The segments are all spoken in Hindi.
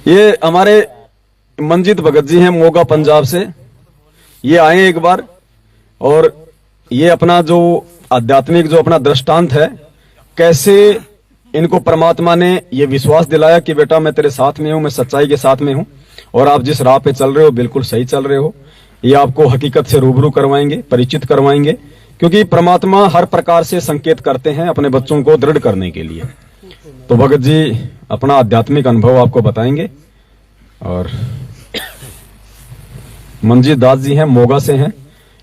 ये हमारे मंजीत भगत जी हैं मोगा पंजाब से। ये आए एक बार और ये अपना जो आध्यात्मिक जो अपना दृष्टांत है, कैसे इनको परमात्मा ने ये विश्वास दिलाया कि बेटा मैं तेरे साथ में हूं, मैं सच्चाई के साथ में हूं और आप जिस राह पे चल रहे हो बिल्कुल सही चल रहे हो। ये आपको हकीकत से रूबरू करवाएंगे, परिचित करवाएंगे, क्योंकि परमात्मा हर प्रकार से संकेत करते हैं अपने बच्चों को दृढ़ करने के लिए। तो भगत जी अपना आध्यात्मिक अनुभव आपको बताएंगे। और मंजीत दास जी हैं, मोगा से हैं।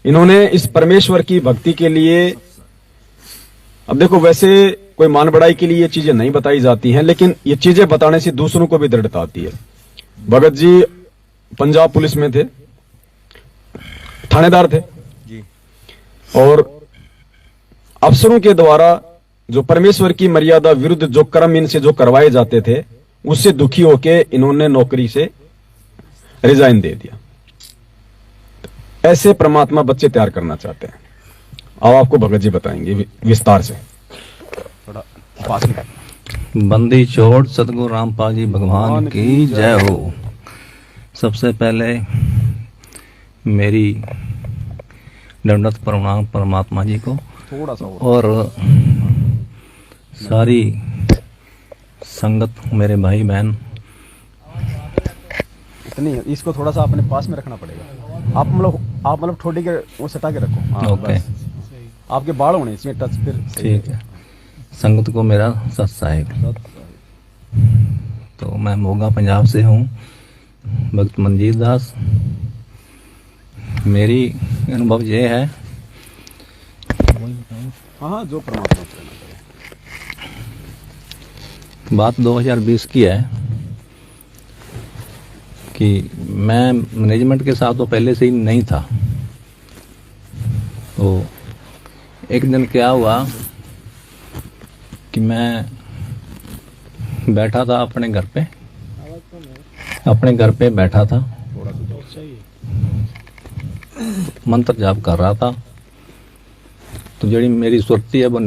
इन्होंने इस परमेश्वर की भक्ति के लिए, अब देखो वैसे कोई मान बढ़ाई के लिए ये चीजें नहीं बताई जाती हैं, लेकिन ये चीजें बताने से दूसरों को भी दृढ़ता आती है। भगत जी पंजाब पुलिस में थे, थानेदार थे जी, और अफसरों के द्वारा जो परमेश्वर की मर्यादा विरुद्ध जो कर्म इनसे जो करवाए जाते थे, उससे दुखी होके इन्होंने नौकरी से रिजाइन दे दिया। ऐसे परमात्मा बच्चे तैयार करना चाहते हैं। अब आपको भगत जी बताएंगे विस्तार से। थोड़ा पास में। बंदी छोड़ सतगुरु रामपाल जी भगवान की जय हो। सबसे पहले मेरी दंडवत प्रणाम परमात्मा जी को, थोड़ा सा और सारी संगत, मेरे भाई बहन। इतनी इसको थोड़ा सा अपने पास में रखना पड़ेगा। आप मतलब ठोडी के वो सटा के रखो। हाँ, ओके, आपके बाल होने इसमें टच, फिर ठीक है। संगत को मेरा सत साहिब। तो मैं मोगा पंजाब से हूँ, भक्त मंजीत दास। मेरी अनुभव ये है, हाँ जो परमात्मा बात 2020 की है कि मैं मैनेजमेंट के साथ तो पहले से ही नहीं था। तो एक दिन क्या हुआ कि मैं बैठा था अपने घर पे बैठा था, मंत्र जाप कर रहा था। तो जड़ी मेरी सुरती है वो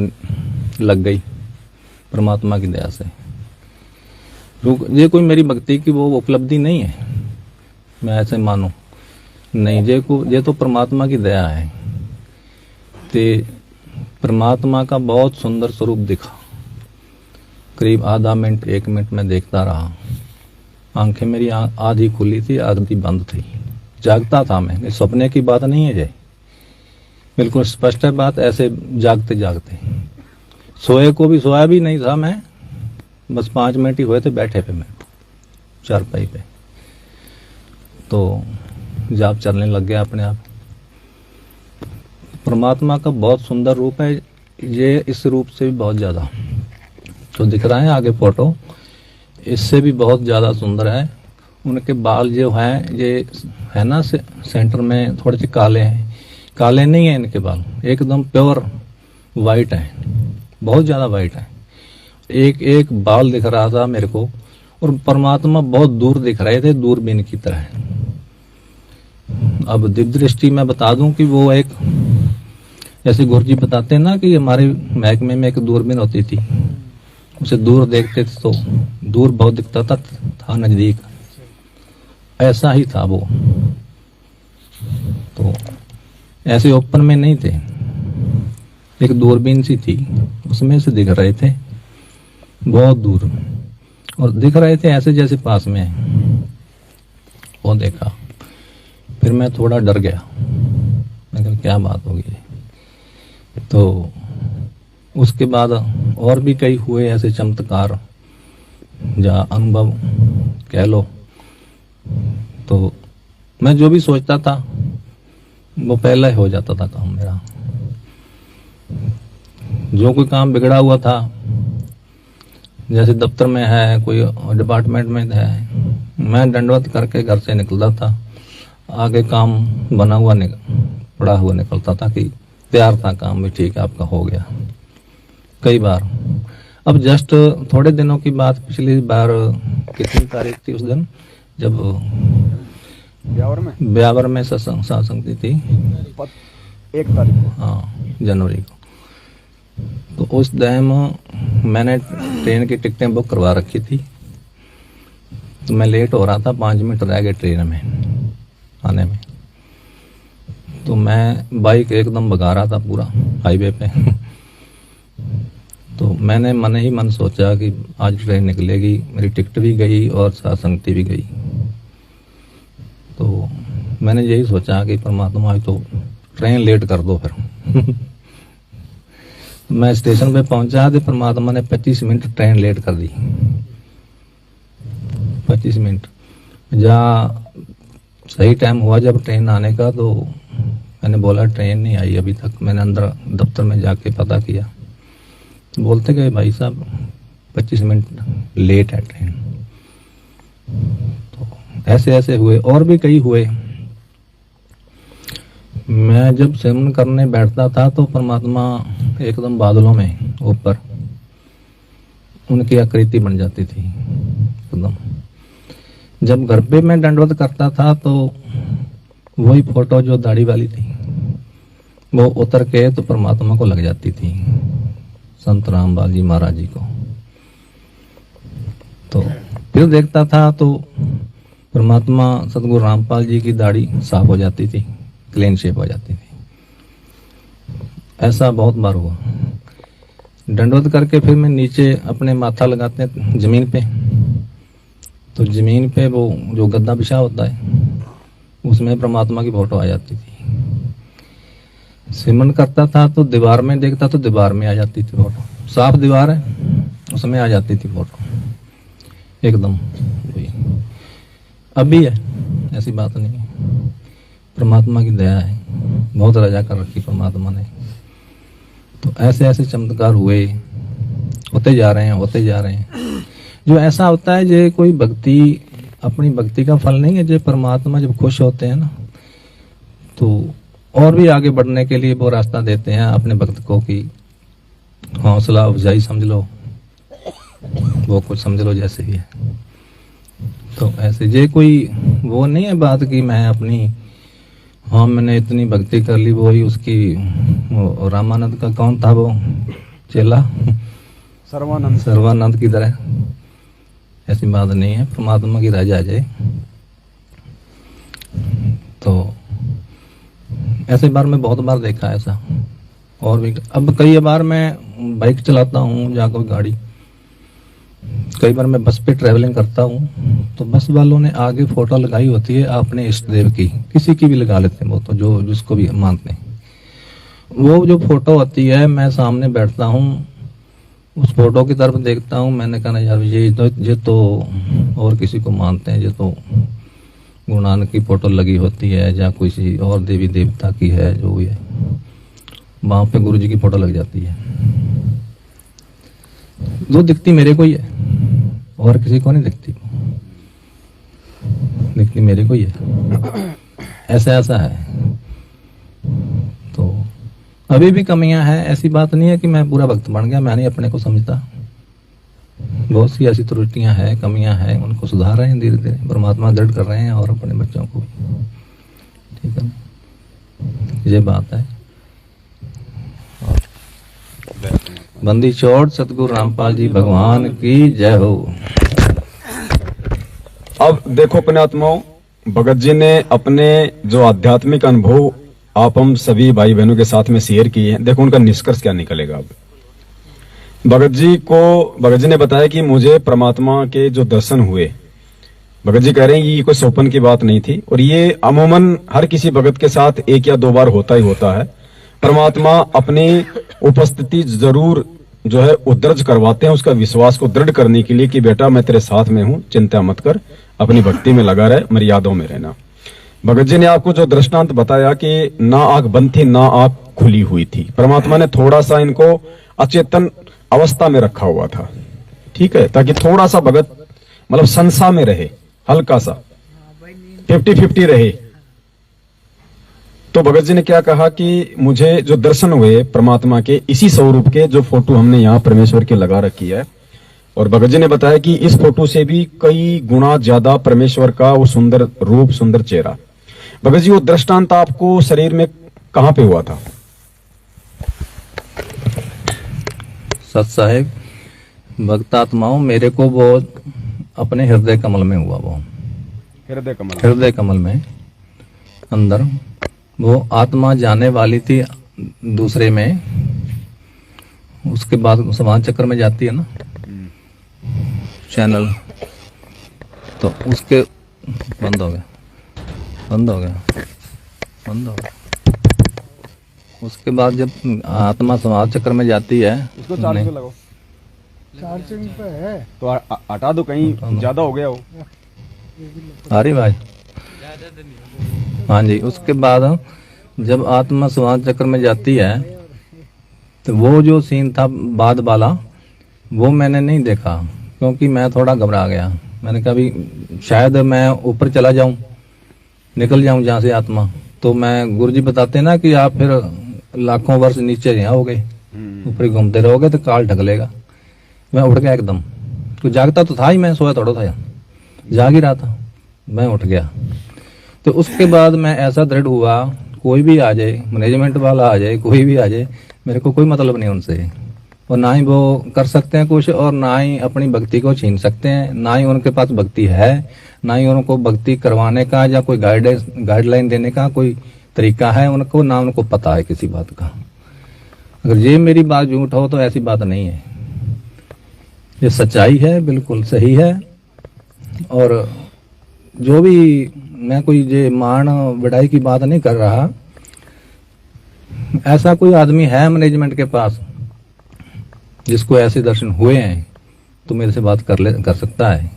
लग गई परमात्मा की दया से। ये कोई मेरी भक्ति की वो उपलब्धि नहीं है, मैं ऐसे मानूं नहीं। ये तो परमात्मा की दया है। ते परमात्मा का बहुत सुंदर स्वरूप दिखा। करीब आधा मिनट 1 मिनट में देखता रहा। आंखें मेरी आधी खुली थी, आधी बंद थी। जागता था मैं, सपने की बात नहीं है। बिल्कुल स्पष्ट है बात। ऐसे जागते जागते सोया भी नहीं था मैं। बस 5 मिनट ही हुए थे बैठे पे मैं चारपाई पे। तो जाप चलने लग गया अपने आप। परमात्मा का बहुत सुंदर रूप है ये। इस रूप से भी बहुत ज्यादा तो दिख रहा है आगे फोटो, इससे भी बहुत ज्यादा सुंदर है। उनके बाल जो हैं ये है ना सेंटर में थोड़े से काले हैं। काले नहीं है इनके बाल, एकदम प्योर वाइट है, बहुत ज्यादा वाइट है। एक एक बाल दिख रहा था मेरे को, और परमात्मा बहुत दूर दिख रहे थे, दूरबीन की तरह। अब दिव्य दृष्टि में बता दूं कि वो एक, जैसे गुरु जी बताते हैं ना कि हमारे महकमे में एक दूरबीन होती थी, उसे दूर देखते थे तो दूर बहुत दिखता था नजदीक। ऐसा ही था वो। तो ऐसे ओपन में नहीं थे, एक दूरबीन सी थी, उसमें से दिख रहे थे बहुत दूर, और दिख रहे थे ऐसे जैसे पास में है। वो देखा, फिर मैं थोड़ा डर गया। मैं कहा क्या बात होगी। तो उसके बाद और भी कई हुए ऐसे चमत्कार या अनुभव कह लो। तो मैं जो भी सोचता था वो पहला ही हो जाता था काम मेरा। जो कोई काम बिगड़ा हुआ था, जैसे दफ्तर में है, कोई डिपार्टमेंट में है, मैं दंडवत करके घर से निकलता था, आगे काम बना हुआ पड़ा हुआ निकलता था कि तैयार था काम भी, ठीक है आपका हो गया। कई बार। अब जस्ट थोड़े दिनों की बात, पिछली बार कितनी तारीख थी उस दिन, जब ब्यावर में सत्संग थी 1 तारीख को, हाँ जनवरी को। तो उस टाइम मैंने ट्रेन की टिकटें बुक करवा रखी थी। तो मैं लेट हो रहा था, 5 मिनट रह गए ट्रेन में आने में। तो मैं बाइक एकदम भगा रहा था पूरा हाईवे पे तो मैंने मन ही मन सोचा कि आज ट्रेन निकलेगी, मेरी टिकट भी गई और साथ संगति भी गई। तो मैंने यही सोचा कि परमात्मा आज तो ट्रेन लेट कर दो फिर मैं स्टेशन पे पहुंचा तो परमात्मा ने 25 मिनट ट्रेन लेट कर दी। 25 मिनट जहाँ सही टाइम हुआ जब ट्रेन आने का, तो मैंने बोला ट्रेन नहीं आई अभी तक। मैंने अंदर दफ्तर में जाके पता किया, बोलते गए भाई साहब 25 मिनट लेट है ट्रेन। तो ऐसे ऐसे हुए और भी कई हुए। मैं जब सिमरन करने बैठता था तो परमात्मा एकदम बादलों में ऊपर उनकी आकृति बन जाती थी एकदम। जब घर पे मैं दंडवत करता था तो वही फोटो जो दाढ़ी वाली थी वो उतर के तो परमात्मा को लग जाती थी, संत रामपाल जी महाराज जी को। तो फिर देखता था तो परमात्मा सतगुरु रामपाल जी की दाढ़ी साफ हो जाती थी, क्लीन शेप हो जाती थी। ऐसा बहुत बार हुआ। दंडवत करके फिर मैं नीचे अपने माथा लगाते जमीन पे, तो जमीन पे वो जो गद्दा बिछा होता है उसमें परमात्मा की फोटो आ जाती थी। सिमरन करता था तो दीवार में देखता तो दीवार में आ जाती थी फोटो, साफ दीवार है उसमें आ जाती थी फोटो एकदम। अभी है, ऐसी बात नहीं है, परमात्मा की दया है, बहुत रजा कर रखी परमात्मा ने। तो ऐसे ऐसे चमत्कार हुए, होते जा रहे हैं होते जा रहे हैं। जो ऐसा होता है जो कोई भक्ति अपनी भक्ति का फल नहीं है, जो परमात्मा जब खुश होते हैं ना तो और भी आगे बढ़ने के लिए वो रास्ता देते हैं अपने भक्त को कि हौसला अफजाई समझ लो, वो कुछ समझ लो जैसे भी है। तो ऐसे जे कोई वो नहीं है बात कि मैं अपनी हाँ मैंने इतनी भक्ति कर ली, वो ही उसकी वो रामानंद का कौन था वो चेला सर्वानंद की तरह, ऐसी बात नहीं है। परमात्मा की राजा आ जाए तो ऐसे बार मैं बहुत बार देखा है ऐसा। और भी अब कई बार मैं बाइक चलाता हूँ या कोई गाड़ी, कई बार मैं बस पे ट्रैवलिंग करता हूँ तो बस वालों ने आगे फोटो लगाई होती है अपने इष्ट देव की, किसी की भी लगा लेते हैं वो तो जो जिसको भी मानते हैं। वो जो फोटो होती है मैं सामने बैठता हूँ उस फोटो की तरफ देखता हूँ, मैंने कहा यार ये तो और किसी को मानते हैं, ये तो गुरु नानक की फोटो लगी होती है या किसी और देवी देवता की है जो भी है, वहां पे गुरु जी की फोटो लग जाती है। जो दिखती मेरे को ही है और किसी को नहीं दिखती, दिखती मेरे को ही है। ऐसा ऐसा है। तो अभी भी कमियां हैं, ऐसी बात नहीं है कि मैं पूरा भक्त बन गया, मैं नहीं अपने को समझता। बहुत सी ऐसी त्रुटियां हैं, कमियां हैं, उनको सुधार रहे हैं धीरे धीरे, परमात्मा दृढ़ कर रहे हैं और अपने बच्चों को भी। ठीक है, ये बात है। बंदी छोड़ सतगुरु रामपाल जी भगवान की जय हो। अब देखो पुण्यात्माओं, भगत जी ने अपने जो आध्यात्मिक अनुभव आप हम सभी भाई बहनों के साथ में शेयर किए हैं। देखो उनका निष्कर्ष क्या निकलेगा। अब भगत जी ने बताया कि मुझे परमात्मा के जो दर्शन हुए, भगत जी कह रहे हैं कि ये कोई सौपन की बात नहीं थी और ये अमूमन हर किसी भगत के साथ 1 या 2 बार होता ही होता है। परमात्मा अपनी उपस्थिति जरूर जो है वो दर्ज करवाते हैं, उसका विश्वास को दृढ़ करने के लिए कि बेटा मैं तेरे साथ में हूं, चिंता मत कर, अपनी भक्ति में लगा रहे, मर्यादाओं में रहना। भगत जी ने आपको जो दृष्टांत बताया कि ना आंख बंद थी ना आंख खुली हुई थी, परमात्मा ने थोड़ा सा इनको अचेतन अवस्था में रखा हुआ था, ठीक है, ताकि थोड़ा सा भगत मतलब संसा में रहे, हल्का सा 50-50 रहे। तो भगत जी ने क्या कहा कि मुझे जो दर्शन हुए परमात्मा के, इसी स्वरूप के जो फोटो हमने यहाँ परमेश्वर की लगा रखी है, और भगत जी ने बताया कि इस फोटो से भी कई गुना ज्यादा परमेश्वर का वो सुंदर रूप, सुंदर चेहरा। भगत जी वो दृष्टांत आपको शरीर में कहां पे हुआ था? सत साहेब भक्तात्माओं, मेरे को बहुत अपने हृदय कमल में हुआ वो, हृदय कमल में अंदर वो आत्मा जाने वाली थी दूसरे में, उसके बाद समाज चक्र में जाती है ना चैनल, तो उसके बंद हो गया, बंद हो गया, बंद हो गया। उसके बाद जब आत्मा समाज चक्र में जाती है, इसको चार्ज पे लगाओ, चार्जिंग पे है तो हटा दो, कहीं ज्यादा हो गया हो। अरे भाई हाँ जी। उसके बाद जब आत्मा समाज चक्र में जाती है तो वो जो सीन था बाद वाला वो मैंने नहीं देखा, क्योंकि मैं थोड़ा घबरा गया। मैंने कहा भी शायद मैं ऊपर चला जाऊं, निकल जाऊं जहां से आत्मा, तो मैं गुरुजी बताते ना कि आप फिर लाखों वर्ष नीचे रहोगे, ऊपर ही घूमते रहोगे तो काल ढक लेगा। मैं उठ गया एकदम, तो जागता तो था ही, मैं सोया थोड़ा था, जाग ही रहा था। मैं उठ गया, तो उसके बाद मैं ऐसा दृढ़ हुआ, कोई भी आ जाए, मैनेजमेंट वाला आ जाए, कोई भी आ जाए, मेरे को कोई मतलब नहीं उनसे, और ना ही वो कर सकते हैं कुछ, और ना ही अपनी भक्ति को छीन सकते हैं, ना ही उनके पास भक्ति है, ना ही उनको भक्ति करवाने का या कोई गाइडलाइन देने का कोई तरीका है उनको, ना उनको पता है किसी बात का। अगर ये मेरी बात झूठ हो तो ऐसी बात नहीं है, ये सच्चाई है, बिल्कुल सही है। और जो भी, मैं कोई ये मान बढ़ाई की बात नहीं कर रहा, ऐसा कोई आदमी है मैनेजमेंट के पास जिसको ऐसे दर्शन हुए हैं तो मेरे से बात कर सकता है,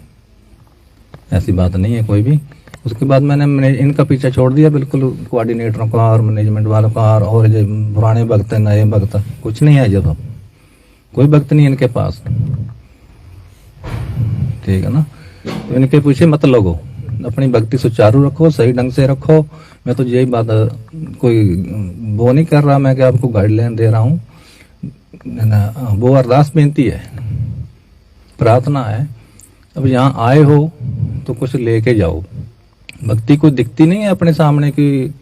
ऐसी बात नहीं है कोई भी। उसके बाद मैंने इनका पीछा छोड़ दिया बिल्कुल, कोऑर्डिनेटरों का और मैनेजमेंट वालों का, और जो पुराने भक्त नए भक्त कुछ नहीं है, जब कोई भक्त नहीं इनके पास, ठीक है ना। तो इनके पीछे मत लगो, अपनी भक्ति सुचारू रखो, सही ढंग से रखो। मैं तो यही बात, कोई वो नहीं कर रहा मैं कि आपको गाइडलाइन दे रहा हूँ, वो अरदास बेनती है, प्रार्थना है। अब यहाँ आए हो तो कुछ लेके जाओ। भक्ति कोई दिखती नहीं है अपने सामने कि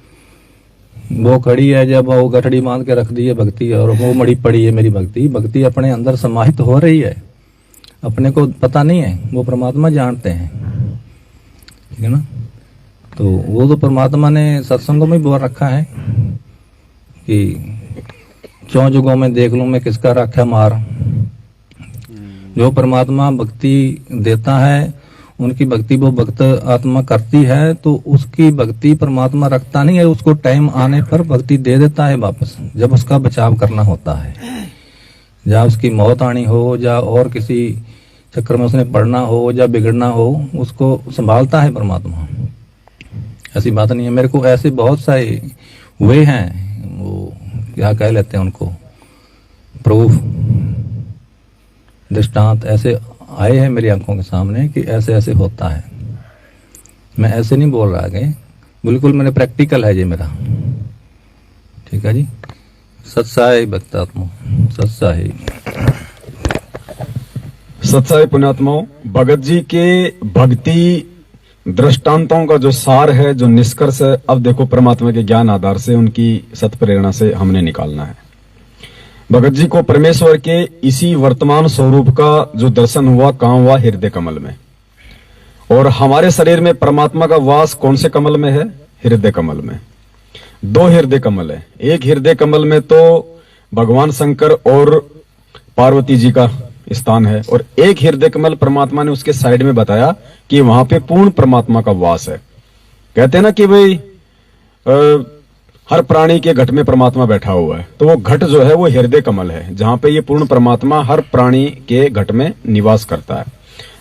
वो खड़ी है, जब वो गठड़ी बांध के रख दी है भक्ति और वो मड़ी पड़ी है मेरी भक्ति। भक्ति अपने अंदर समाहित हो रही है, अपने को पता नहीं है, वो परमात्मा जानते हैं, ठीक है ना। तो वो तो परमात्मा ने सत्संगों में बोल रखा है कि चौ जुगों में देख लूं मैं किसका राख्या मार। जो परमात्मा भक्ति देता है, उनकी भक्ति वो भक्त आत्मा करती है, तो उसकी भक्ति परमात्मा रखता नहीं है, उसको टाइम आने पर भक्ति दे देता है वापस, जब उसका बचाव करना होता है, या उसकी मौत आनी हो, या और किसी चक्कर में उसने पढ़ना हो या बिगड़ना हो, उसको संभालता है परमात्मा। ऐसी बात नहीं है। मेरे को ऐसे बहुत सारे हुए हैं, वो क्या कह लेते हैं उनको, प्रूफ, दृष्टांत ऐसे आए हैं मेरी आंखों के सामने कि ऐसे ऐसे होता है। मैं ऐसे नहीं बोल रहा कि बिल्कुल मैंने प्रैक्टिकल है ये मेरा, ठीक है जी। सत्साई भक्तात्मा, सत्साई सत्साई पुण्यात्माओं, भगत जी के भक्ति दृष्टांतों का जो सार है, जो निष्कर्ष है, अब देखो परमात्मा के ज्ञान आधार से, उनकी सत प्रेरणा से हमने निकालना है। भगत जी को परमेश्वर के इसी वर्तमान स्वरूप का जो दर्शन हुआ, कहां हुआ? हृदय कमल में। और हमारे शरीर में परमात्मा का वास कौन से कमल में है? हृदय कमल में। दो हृदय कमल है। एक हृदय कमल में तो भगवान शंकर और पार्वती जी का स्थान है, और एक हृदय कमल परमात्मा ने उसके साइड में बताया कि वहां पे पूर्ण परमात्मा का वास है। कहते हैं ना कि भाई हर प्राणी के घट में परमात्मा बैठा हुआ है, तो वो घट जो है वो हृदय कमल है, जहां पे ये पूर्ण परमात्मा हर प्राणी के घट में निवास करता है।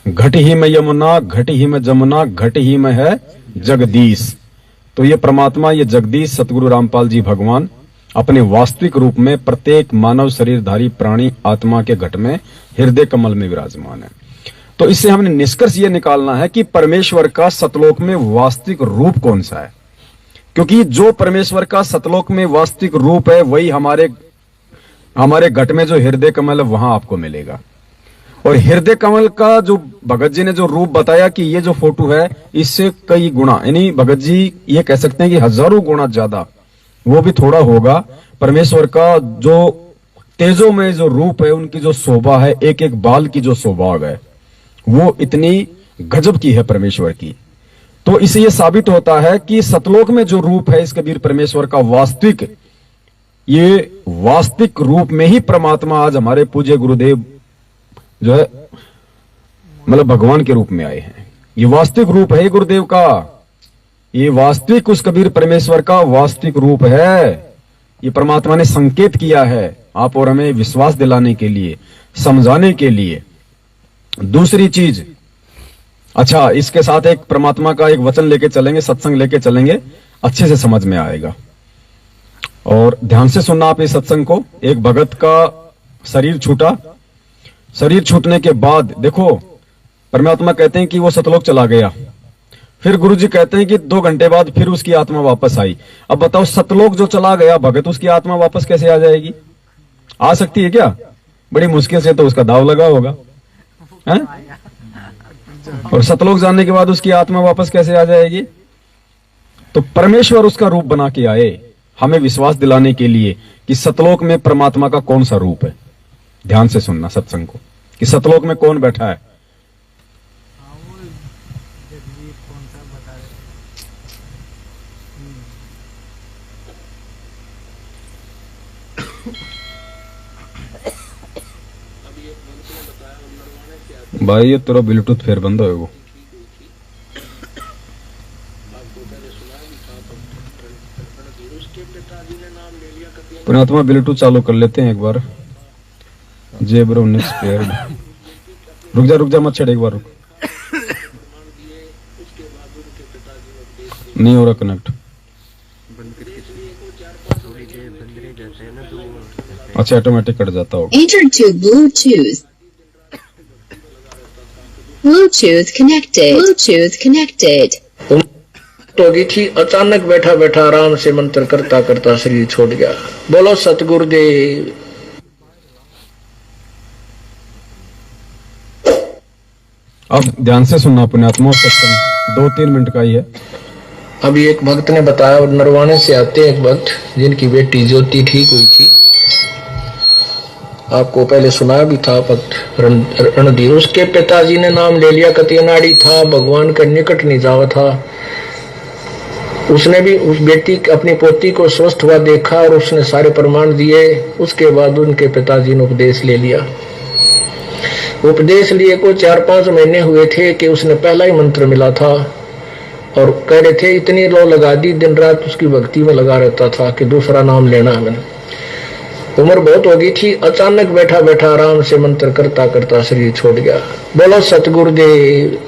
घट ही में यमुना, घट ही में जमुना, घट ही में है जगदीश। तो ये परमात्मा, ये जगदीश सतगुरु रामपाल जी भगवान अपने वास्तविक रूप में प्रत्येक मानव शरीरधारी प्राणी आत्मा के घट में हृदय कमल में विराजमान है। तो इससे हमने निष्कर्ष ये निकालना है कि परमेश्वर का सतलोक में वास्तविक रूप कौन सा है, क्योंकि जो परमेश्वर का सतलोक में वास्तविक रूप है वही हमारे घट में जो हृदय कमल है वहां आपको मिलेगा। और हृदय कमल का जो भगत जी ने जो रूप बताया कि ये जो फोटो है, इससे कई गुना, यानी भगत जी ये कह सकते हैं कि हजारों गुना ज्यादा, वो भी थोड़ा होगा, परमेश्वर का जो तेजो में जो रूप है, उनकी जो शोभा है, एक एक बाल की जो शोभा है, वो इतनी गजब की है परमेश्वर की। तो इससे यह साबित होता है कि सतलोक में जो रूप है इस कबीर परमेश्वर का वास्तविक, ये वास्तविक रूप में ही परमात्मा आज हमारे पूज्य गुरुदेव जो है मतलब भगवान के रूप में आए हैं। ये वास्तविक रूप है गुरुदेव का, ये वास्तविक उस कबीर परमेश्वर का वास्तविक रूप है। ये परमात्मा ने संकेत किया है आप और हमें विश्वास दिलाने के लिए, समझाने के लिए। दूसरी चीज, अच्छा इसके साथ एक परमात्मा का एक वचन लेके चलेंगे, सत्संग लेके चलेंगे, अच्छे से समझ में आएगा। और ध्यान से सुनना आप इस सत्संग को। एक भगत का शरीर छूटा, शरीर छूटने के बाद देखो परमात्मा कहते हैं कि वो सतलोक चला गया। फिर गुरुजी कहते हैं कि 2 घंटे बाद फिर उसकी आत्मा वापस आई। अब बताओ सतलोक जो चला गया भगत, उसकी आत्मा वापस कैसे आ जाएगी? आ सकती है क्या? बड़ी मुश्किल से तो उसका दाव लगा होगा है? और सतलोक जाने के बाद उसकी आत्मा वापस कैसे आ जाएगी? तो परमेश्वर उसका रूप बना के आए हमें विश्वास दिलाने के लिए कि सतलोक में परमात्मा का कौन सा रूप है। ध्यान से सुनना सत्संग को कि सतलोक में कौन बैठा है। भाई ये तेरा ब्लूटूथ फिर बंद होएगा। परमात्मा ब्लूटूथ चालू कर लेते हैं एक बार। जे ब्रो नेक्स्ट पेयर रुक जा मत छेड़, एक बार रुक। नहीं हो रहा कनेक्ट। अच्छा ऑटोमेटिक कट जाता होगा। Entered to Bluetooth. Bluetooth connected. Bluetooth connected. होगी थी, अचानक बैठा बैठा आराम से मंत्र करता करता शरीर छोड़ गया। बोलो सतगुरुदेव। अब ध्यान से सुनना पुण्यात्मा, सत्संग 2-3 मिनट का ही है। अभी एक भक्त ने बताया, नरवाने से आते एक भक्त जिनकी बेटी ज्योति ठीक हुई थी, आपको पहले सुनाया भी था। भक्त रणधीर, उसके पिताजी ने नाम ले लिया, कतियनाड़ी था, भगवान का निकट नहीं जावा था। उसने भी उस बेटी अपनी पोती को स्वस्थ हुआ देखा और उसने सारे प्रमाण दिए। उसके बाद उनके पिताजी ने उपदेश ले लिया। उपदेश लिए को 4-5 महीने हुए थे कि उसने पहला ही मंत्र मिला था और कह रहे थे इतनी लो लगा दी, दिन रात उसकी भक्ति में लगा रहता था कि दूसरा नाम लेना है मैंने। उम्र बहुत हो गई थी, अचानक बैठा बैठा आराम से मंत्र करता करता शरीर छोड़ गया। बोलो सतगुरुदेव।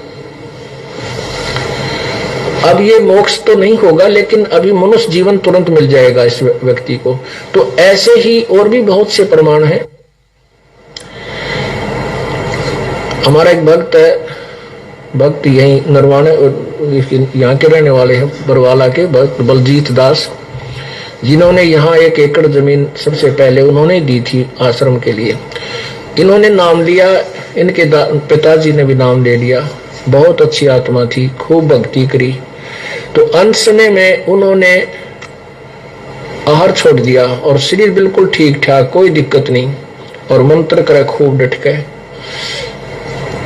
अब ये मोक्ष तो नहीं होगा, लेकिन अभी मनुष्य जीवन तुरंत मिल जाएगा इस व्यक्ति को। तो ऐसे ही और भी बहुत से प्रमाण हैं। हमारा एक भक्त है, भक्त यही नरवाने यहाँ के रहने वाले हैं, बरवाला के भक्त बलजीत दास, जिन्होंने यहाँ 1 एकड़ जमीन सबसे पहले उन्होंने दी थी आश्रम के लिए। इन्होंने नाम लिया, इनके पिताजी ने भी नाम ले लिया। बहुत अच्छी आत्मा थी, खूब भक्ति करी। तो अंत समय में उन्होंने आहार छोड़ दिया और शरीर बिल्कुल ठीक ठाक, कोई दिक्कत नहीं, और मंत्र करे खूब डट के।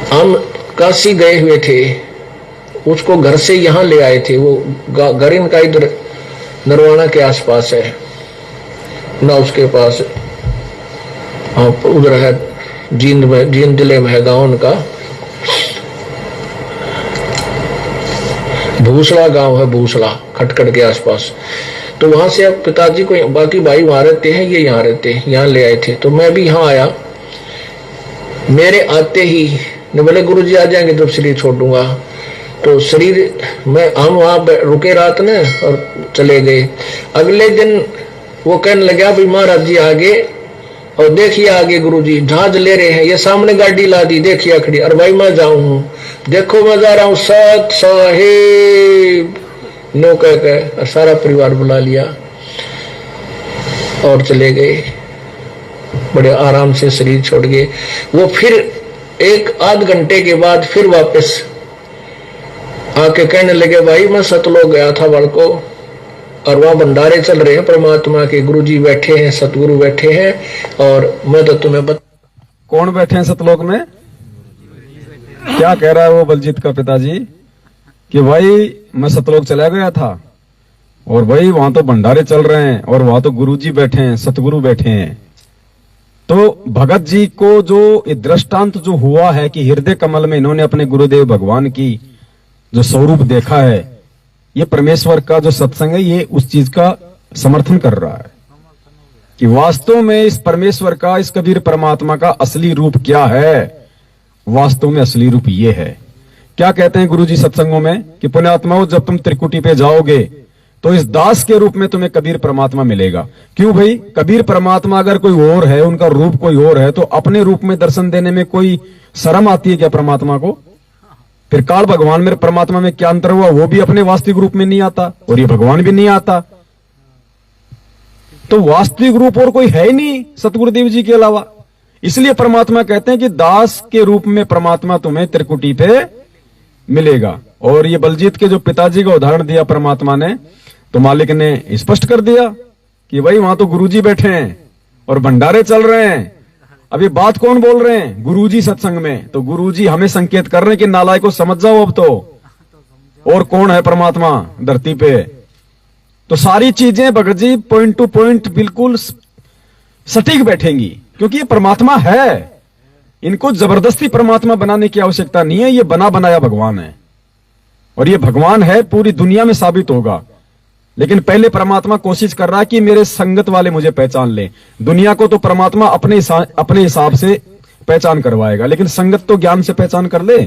हम काशी गए हुए थे, उसको घर से यहाँ ले आए थे। वो घर इनका इधर नरवाना के आसपास है ना, उसके पास उधर है जींद जिले में है गांव उनका, भूसला गांव है, भूसला खटखट के आसपास। तो वहां से अब पिताजी को, बाकी भाई वहां रहते हैं, ये यहाँ रहते हैं, यहाँ ले आए थे। तो मैं भी यहाँ आया। मेरे आते ही ने बोले गुरुजी आ जाएंगे तो शरीर छोड़ दूंगा। तो शरीर में हम वहां रुके रात ने और चले गए। अगले दिन वो कहने लगा भाई महाराज जी आगे, और देखिए आगे गुरुजी जहाज ले रहे हैं, ये सामने गाड़ी ला दी, देखिए खड़ी। और भाई मैं जाऊं हूं, देखो मैं जा रहा हूं, सत साहेब नो कह सारा परिवार बुला लिया और चले गए। बड़े आराम से शरीर छोड़ गए। वो फिर 1-8 घंटे के बाद फिर वापस आके कहने लगे भाई मैं सतलोक गया था बड़को, और वहां भंडारे चल रहे हैं परमात्मा के, गुरुजी बैठे हैं, सतगुरु बैठे हैं, और मैं तो तुम्हें कौन बैठे हैं सतलोक में? क्या कह रहा है वो बलजीत का पिताजी कि भाई मैं सतलोक चला गया था और भाई वहां तो भंडारे चल रहे हैं और वहां तो गुरुजी बैठे हैं, सतगुरु बैठे हैं। तो भगत जी को जो ये दृष्टांत जो हुआ है कि हृदय कमल में इन्होंने अपने गुरुदेव भगवान की जो स्वरूप देखा है, ये परमेश्वर का जो सत्संग है ये उस चीज का समर्थन कर रहा है कि वास्तव में इस परमेश्वर का, इस कबीर परमात्मा का असली रूप क्या है। वास्तव में असली रूप ये है। क्या कहते हैं गुरुजी सत्संगों में कि पुण्यात्माओं, जब तुम त्रिकुटी पे जाओगे तो इस दास के रूप में तुम्हें कबीर परमात्मा मिलेगा। क्यों भाई? कबीर परमात्मा अगर कोई और है, उनका रूप कोई और है, तो अपने रूप में दर्शन देने में कोई शर्म आती है क्या परमात्मा को? फिर काल भगवान में परमात्मा में क्या अंतर हुआ? वो भी अपने वास्तविक रूप में नहीं आता और ये भगवान भी नहीं आता। तो वास्तविक रूप और कोई है ही नहीं सतगुरुदेव जी के अलावा। इसलिए परमात्मा कहते हैं कि दास के रूप में परमात्मा तुम्हें त्रिकुटी पे मिलेगा। और ये बलजीत के जो पिताजी का उदाहरण दिया परमात्मा ने, तो मालिक ने स्पष्ट कर दिया कि भाई वहां तो गुरुजी बैठे हैं और भंडारे चल रहे हैं। अब ये बात कौन बोल रहे हैं? गुरुजी सत्संग में। तो गुरुजी हमें संकेत कर रहे हैं कि नालायक को समझ जाओ अब तो, और कौन है परमात्मा धरती पे। तो सारी चीजें Bhagat ji point two point बिल्कुल सटीक बैठेंगी, क्योंकि ये परमात्मा है। इनको जबरदस्ती परमात्मा बनाने की आवश्यकता नहीं है। ये बना बनाया भगवान है और ये भगवान है, पूरी दुनिया में साबित होगा। लेकिन पहले परमात्मा कोशिश कर रहा है कि मेरे संगत वाले मुझे पहचान ले। दुनिया को तो परमात्मा अपने हिसाब से पहचान करवाएगा, लेकिन संगत तो ज्ञान से पहचान कर ले।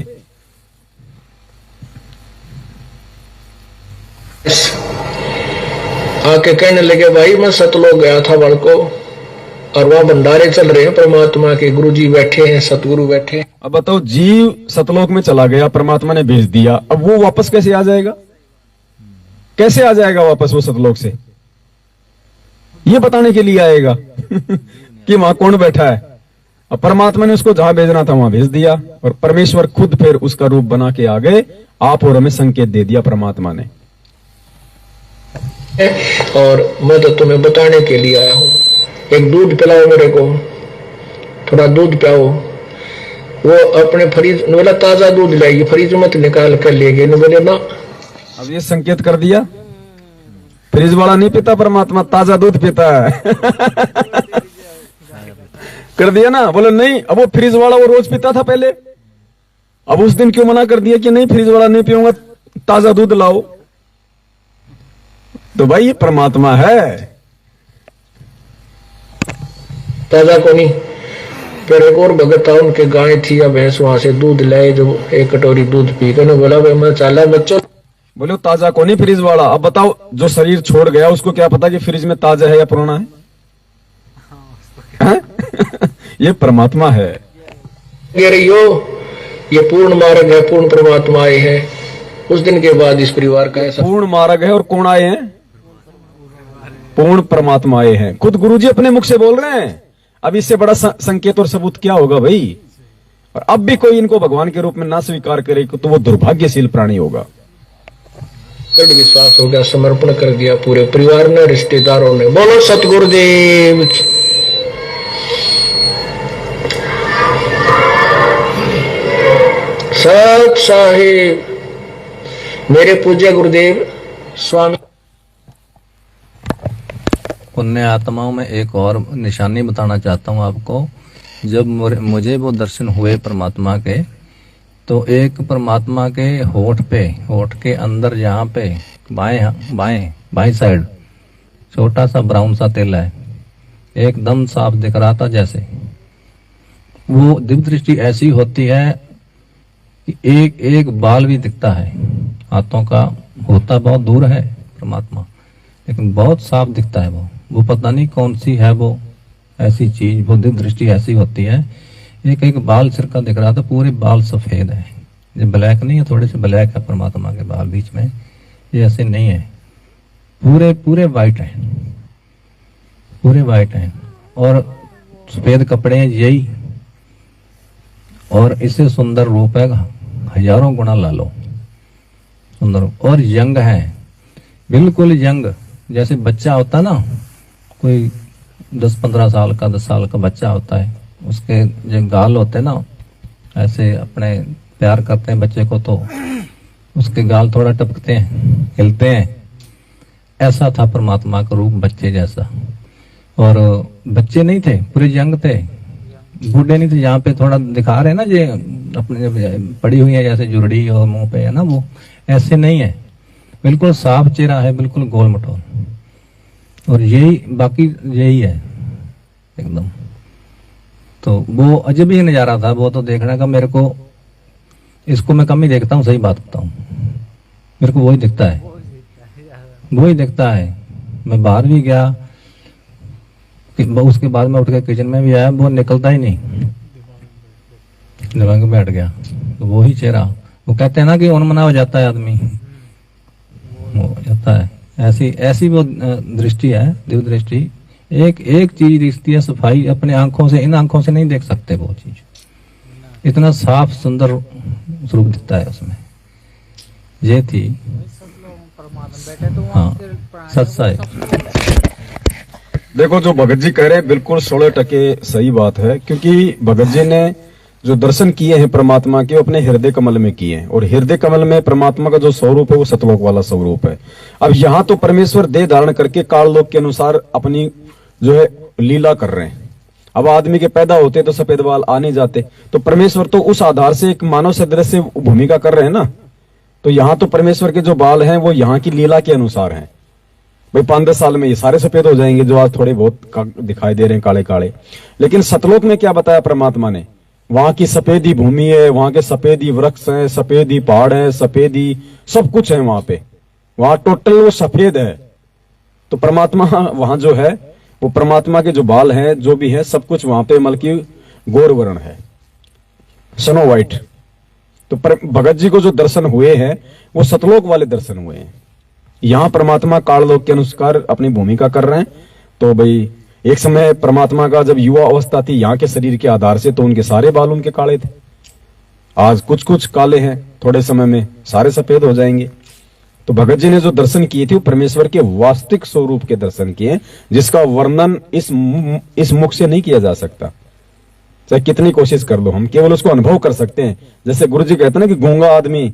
आके कहने लगे भाई मैं सतलोक गया था वल को, और वहां भंडारे चल रहे हैं परमात्मा के, गुरुजी बैठे हैं, सतगुरु बैठे हैं। अब बताओ, जीव सतलोक में चला गया, परमात्मा ने भेज दिया, अब वो वापस कैसे आ जाएगा? कैसे आ जाएगा वापस वो सतलोक से? ये बताने के लिए आएगा कि वहां कौन बैठा है। अब परमात्मा ने उसको जहां भेजना था वहां भेज दिया, और परमेश्वर खुद फिर उसका रूप बना के आ गए। आप और हमें संकेत दे दिया परमात्मा ने। और मैं तो तुम्हें बताने के लिए आया हूं, एक दूध पिलाओ मेरे को, थोड़ा दूध पिलाओ। वो अपने फ्रिज, बोला ताजा दूध लाएगी, फ्रिज मत निकाल कर ले गए। बोले ना, अब ये संकेत कर दिया, फ्रिज वाला नहीं पीता परमात्मा, ताजा दूध पीता है कर दिया ना। बोले नहीं, अब वो फ्रिज वाला वो रोज पीता था पहले, अब उस दिन क्यों मना कर दिया कि नहीं फ्रिज वाला नहीं पीऊंगा, ताजा दूध लाओ? तो भाई ये परमात्मा है, ताजा को नहीं। फिर एक और भगत था, उनके गाय थी या भैंस, वहां से दूध लाए, जो एक कटोरी दूध पी के बोला भाई मैं चला बच्चों। बोले ताजा को नहीं फ्रिज वाला। अब बताओ, जो शरीर छोड़ गया उसको क्या पता कि फ्रिज में ताजा है या पुराना है? ये परमात्मा है। ये पूर्ण मार्ग है, पूर्ण परमात्मा आए है। उस दिन के बाद इस परिवार का ऐसा पूर्ण मार्ग है, और कौन आए हैं? पूर्ण परमात्मा आए हैं। खुद गुरुजी अपने मुख से बोल रहे हैं। अब इससे बड़ा संकेत और सबूत क्या होगा भाई? और अब भी कोई इनको भगवान के रूप में ना स्वीकार करे तो वो दुर्भाग्यशील प्राणी होगा। दृढ़ विश्वास हो गया, समर्पण कर दिया पूरे परिवार ने, रिश्तेदारों ने। बोलो सतगुरुदेव की। सत साहिब, मेरे पूज्य गुरुदेव स्वामी। पुण्य आत्माओं में एक और निशानी बताना चाहता हूँ आपको। जब मुझे वो दर्शन हुए परमात्मा के, तो एक परमात्मा के होठ के अंदर यहाँ पे बाएं साइड छोटा सा ब्राउन सा तिल है, एकदम साफ दिख रहा था। जैसे वो दिव्य दृष्टि ऐसी होती है कि एक एक बाल भी दिखता है। हाथों का होता बहुत दूर है परमात्मा, लेकिन बहुत साफ दिखता है। वो पता नहीं कौन सी है वो ऐसी चीज, वो दिव्य दृष्टि ऐसी होती है। एक एक बाल सिर का दिख रहा था, पूरे बाल सफेद है। ये ब्लैक नहीं है, थोड़े से ब्लैक है परमात्मा के बाल बीच में, ये ऐसे नहीं है, पूरे वाइट है, पूरे वाइट है। और सफेद कपड़े हैं यही, और इससे सुंदर रूप है हजारों गुना ला लो सुंदर। और यंग है, बिल्कुल यंग, जैसे बच्चा होता है ना, कोई 10-15 साल का 10 साल का बच्चा होता है, उसके जो गाल होते हैं ना ऐसे अपने प्यार करते हैं बच्चे को तो उसके गाल थोड़ा टपकते हैं, हिलते हैं। ऐसा था परमात्मा का रूप, बच्चे जैसा। और बच्चे नहीं थे, पूरे यंग थे, बूढ़े नहीं थे। यहाँ पे थोड़ा दिखा रहे हैं ना, ये अपने पड़ी हुई है जैसे जुरड़ी और मुंह पे है ना, वो ऐसे नहीं है, बिल्कुल साफ चेहरा है, बिल्कुल गोल मटोल। और यही बाकी यही है एकदम। तो वो अजब ही नजारा था वो तो देखने का। मेरे को इसको मैं कम ही देखता हूँ, सही बात बताऊं, मेरे को वही दिखता है, वही दिखता है। मैं बाहर भी गया, उसके बाद में उठ के किचन में भी आया, वो निकलता ही नहीं, दिमाग में बैठ गया। तो वही चेहरा, वो कहते हैं ना कि उन्मना हो जाता है आदमी, हो जाता है। ऐसी वो दृष्टि है, दिव्य दृष्टि। एक चीज दिखती है, सफाई अपने आंखों से, इन आंखों से नहीं देख सकते वो चीज। इतना साफ सुंदर स्वरूप दिखता है उसमें। ये थी हाँ सच्चाई। देखो जो भगत जी कह रहे हैं बिल्कुल 100% सही बात है, क्योंकि भगत जी ने जो दर्शन किए हैं परमात्मा के, अपने हृदय कमल में किए हैं। और हृदय कमल में परमात्मा का जो स्वरूप है वो सतलोक वाला स्वरूप है। अब यहाँ तो परमेश्वर देह धारण करके काल लोक के अनुसार अपनी जो है लीला कर रहे हैं। अब आदमी के पैदा होते तो सफेद बाल आ नहीं जाते, तो परमेश्वर तो उस आधार से एक मानव सदृश से भूमिका कर रहे हैं ना। तो यहाँ तो परमेश्वर के जो बाल हैं वो यहाँ की लीला के अनुसार हैं। भाई 5-10 साल में ये सारे सफेद हो जाएंगे जो आज थोड़े बहुत दिखाई दे रहे हैं काले काले। लेकिन सतलोक में क्या बताया परमात्मा ने, वहां की सफेदी भूमि है, वहां के सफेदी वृक्ष हैं, सफेदी पहाड़ है, सफेदी सब कुछ है वहां पे, वहां टोटल वो सफेद है। तो परमात्मा वहां जो है वो परमात्मा के जो बाल हैं जो भी है सब कुछ वहां पे मल्कि गोर वर्ण है, स्नो व्हाइट। तो भगत जी को जो दर्शन हुए हैं वो सतलोक वाले दर्शन हुए हैं। यहाँ परमात्मा काललोक के अनुसार अपनी भूमिका कर रहे हैं। तो भाई एक समय परमात्मा का जब युवा अवस्था थी यहाँ के शरीर के आधार से, तो उनके सारे बाल उनके काले थे। आज कुछ कुछ काले हैं, थोड़े समय में सारे सफेद हो जाएंगे। तो भगत जी ने जो दर्शन किए थे वो परमेश्वर के वास्तविक स्वरूप के दर्शन किए, जिसका वर्णन इस मुख से नहीं किया जा सकता। चाहे कितनी कोशिश कर लो, हम केवल उसको अनुभव कर सकते हैं। जैसे गुरु जी कहते हैं ना कि गूंगा आदमी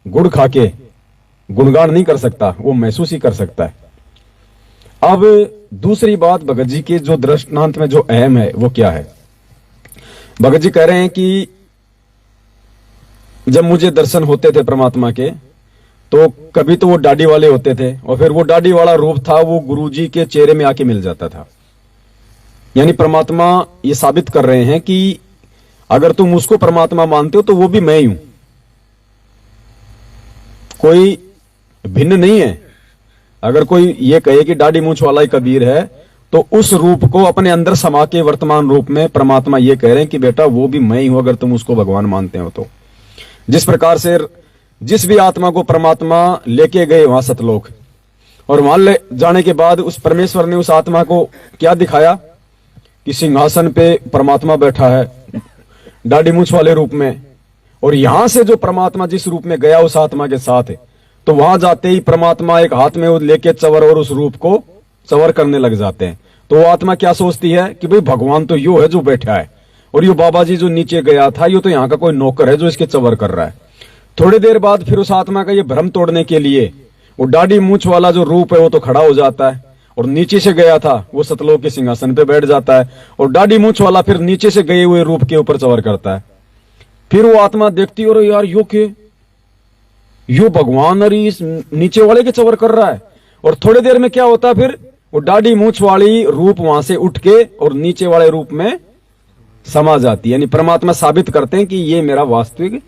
गुड़ खा के गुणगान नहीं कर सकता, वो महसूस ही कर सकता है। अब दूसरी बात भगत जी के जो दृष्टांत में जो अहम है वो क्या है। भगत जी कह रहे हैं कि जब मुझे दर्शन होते थे परमात्मा के, तो कभी तो वो दाढ़ी वाले होते थे और फिर वो दाढ़ी वाला रूप था वो गुरुजी के चेहरे में आके मिल जाता था। यानी परमात्मा ये साबित कर रहे हैं कि अगर तुम उसको परमात्मा मानते हो तो वो भी मैं ही हूं, कोई भिन्न नहीं है। अगर कोई ये कहे कि दाढ़ी मूंछ वाला ही कबीर है, तो उस रूप को अपने अंदर समा के वर्तमान रूप में परमात्मा ये कह रहे हैं कि बेटा वो भी मैं ही हूं, अगर तुम उसको भगवान मानते हो तो। जिस प्रकार से जिस भी आत्मा को परमात्मा लेके गए वहां सतलोक, और वहां ले जाने के बाद उस परमेश्वर ने उस आत्मा को क्या दिखाया कि सिंहासन पे परमात्मा बैठा है दाढ़ी मूंछ वाले रूप में। और यहां से जो परमात्मा जिस रूप में गया उस आत्मा के साथ, तो वहां जाते ही परमात्मा एक हाथ में वो लेके चवर और उस रूप को चवर करने लग जाते हैं। तो वो आत्मा क्या सोचती है कि भाई भगवान तो यो है जो बैठा है, और यो बाबा जी जो नीचे गया था यो तो यहाँ का कोई नौकर है जो इसके चवर कर रहा है। थोड़ी देर बाद फिर उस आत्मा का ये भ्रम तोड़ने के लिए वो दाढ़ी मूंछ वाला जो रूप है वो तो खड़ा हो जाता है, और नीचे से गया था वो सतलोक के सिंहासन पे बैठ जाता है, और दाढ़ी मूंछ वाला फिर नीचे से गए हुए रूप के ऊपर चवर करता है। फिर वो आत्मा देखती है और यार यो भगवान और इस नीचे वाले के चवर कर रहा है। और थोड़ी देर में क्या होता है, फिर वो दाढ़ी मूंछ वाली रूप वहां से उठ के और नीचे वाले रूप में समा जाती है। यानी परमात्मा साबित करते हैं कि ये मेरा वास्तविक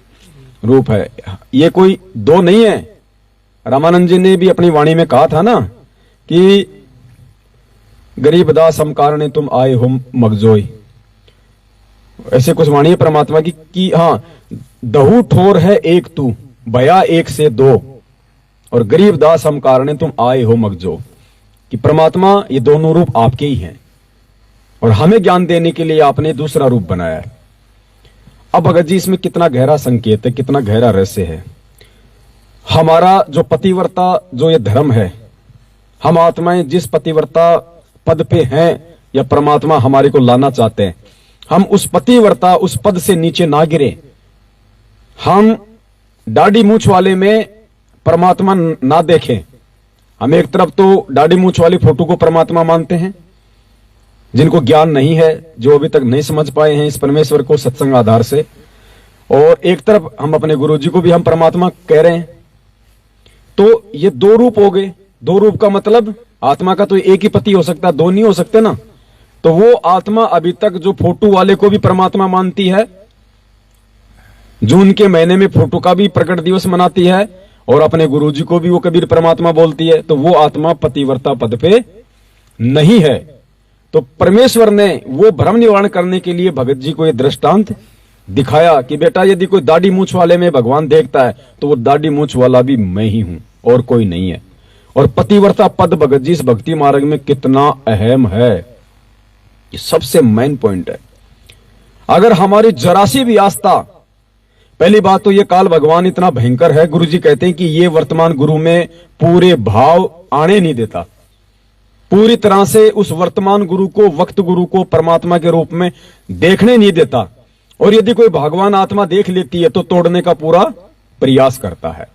रूप है, ये कोई दो नहीं है। रामानंद जी ने भी अपनी वाणी में कहा था ना कि गरीब दास हम कारणे तुम आए हो मगजोई, ऐसे कुछ वाणी है परमात्मा की कि हाँ दहु ठोर है एक तू भया एक से दो, और गरीब दास हम कारणे तुम आए हो मगजो, कि परमात्मा ये दोनों रूप आपके ही हैं और हमें ज्ञान देने के लिए आपने दूसरा रूप बनाया है। अब भगत जी इसमें कितना गहरा संकेत है, कितना गहरा रहस्य है। हमारा जो पतिव्रता जो ये धर्म है, हम आत्माएं जिस पतिव्रता पद पे हैं या परमात्मा हमारे को लाना चाहते हैं, हम उस पतिव्रता उस पद से नीचे ना गिरे, हम दाढ़ी मूछ वाले में परमात्मा ना देखें। हम एक तरफ तो दाढ़ी मूछ वाली फोटो को परमात्मा मानते हैं, जिनको ज्ञान नहीं है, जो अभी तक नहीं समझ पाए हैं इस परमेश्वर को सत्संग आधार से, और एक तरफ हम अपने गुरुजी को भी हम परमात्मा कह रहे हैं। तो ये दो रूप हो गए। दो रूप का मतलब आत्मा का तो एक ही पति हो सकता, दो नहीं हो सकते ना। तो वो आत्मा अभी तक जो फोटो वाले को भी परमात्मा मानती है, जून के महीने में फोटो का भी प्रकट दिवस मनाती है, और अपने गुरुजी को भी वो कबीर परमात्मा बोलती है, तो वो आत्मा पतिव्रता पद पे नहीं है। तो परमेश्वर ने वो भ्रम निवारण करने के लिए भगत जी को ये दृष्टांत दिखाया कि बेटा यदि कोई दाढ़ी मूछ वाले में भगवान देखता है तो वो दाढ़ी मूछ वाला भी मैं ही हूं और कोई नहीं है। और पतिव्रता पद भगत जी इस भक्ति मार्ग में कितना अहम है, ये सबसे मेन पॉइंट है। अगर हमारी जरा सी भी आस्था, पहली बात तो ये काल भगवान इतना भयंकर है, गुरुजी कहते हैं कि ये वर्तमान गुरु में पूरे भाव आने नहीं देता, पूरी तरह से उस वर्तमान गुरु को, वक्त गुरु को परमात्मा के रूप में देखने नहीं देता। और यदि कोई भगवान आत्मा देख लेती है तो तोड़ने का पूरा प्रयास करता है,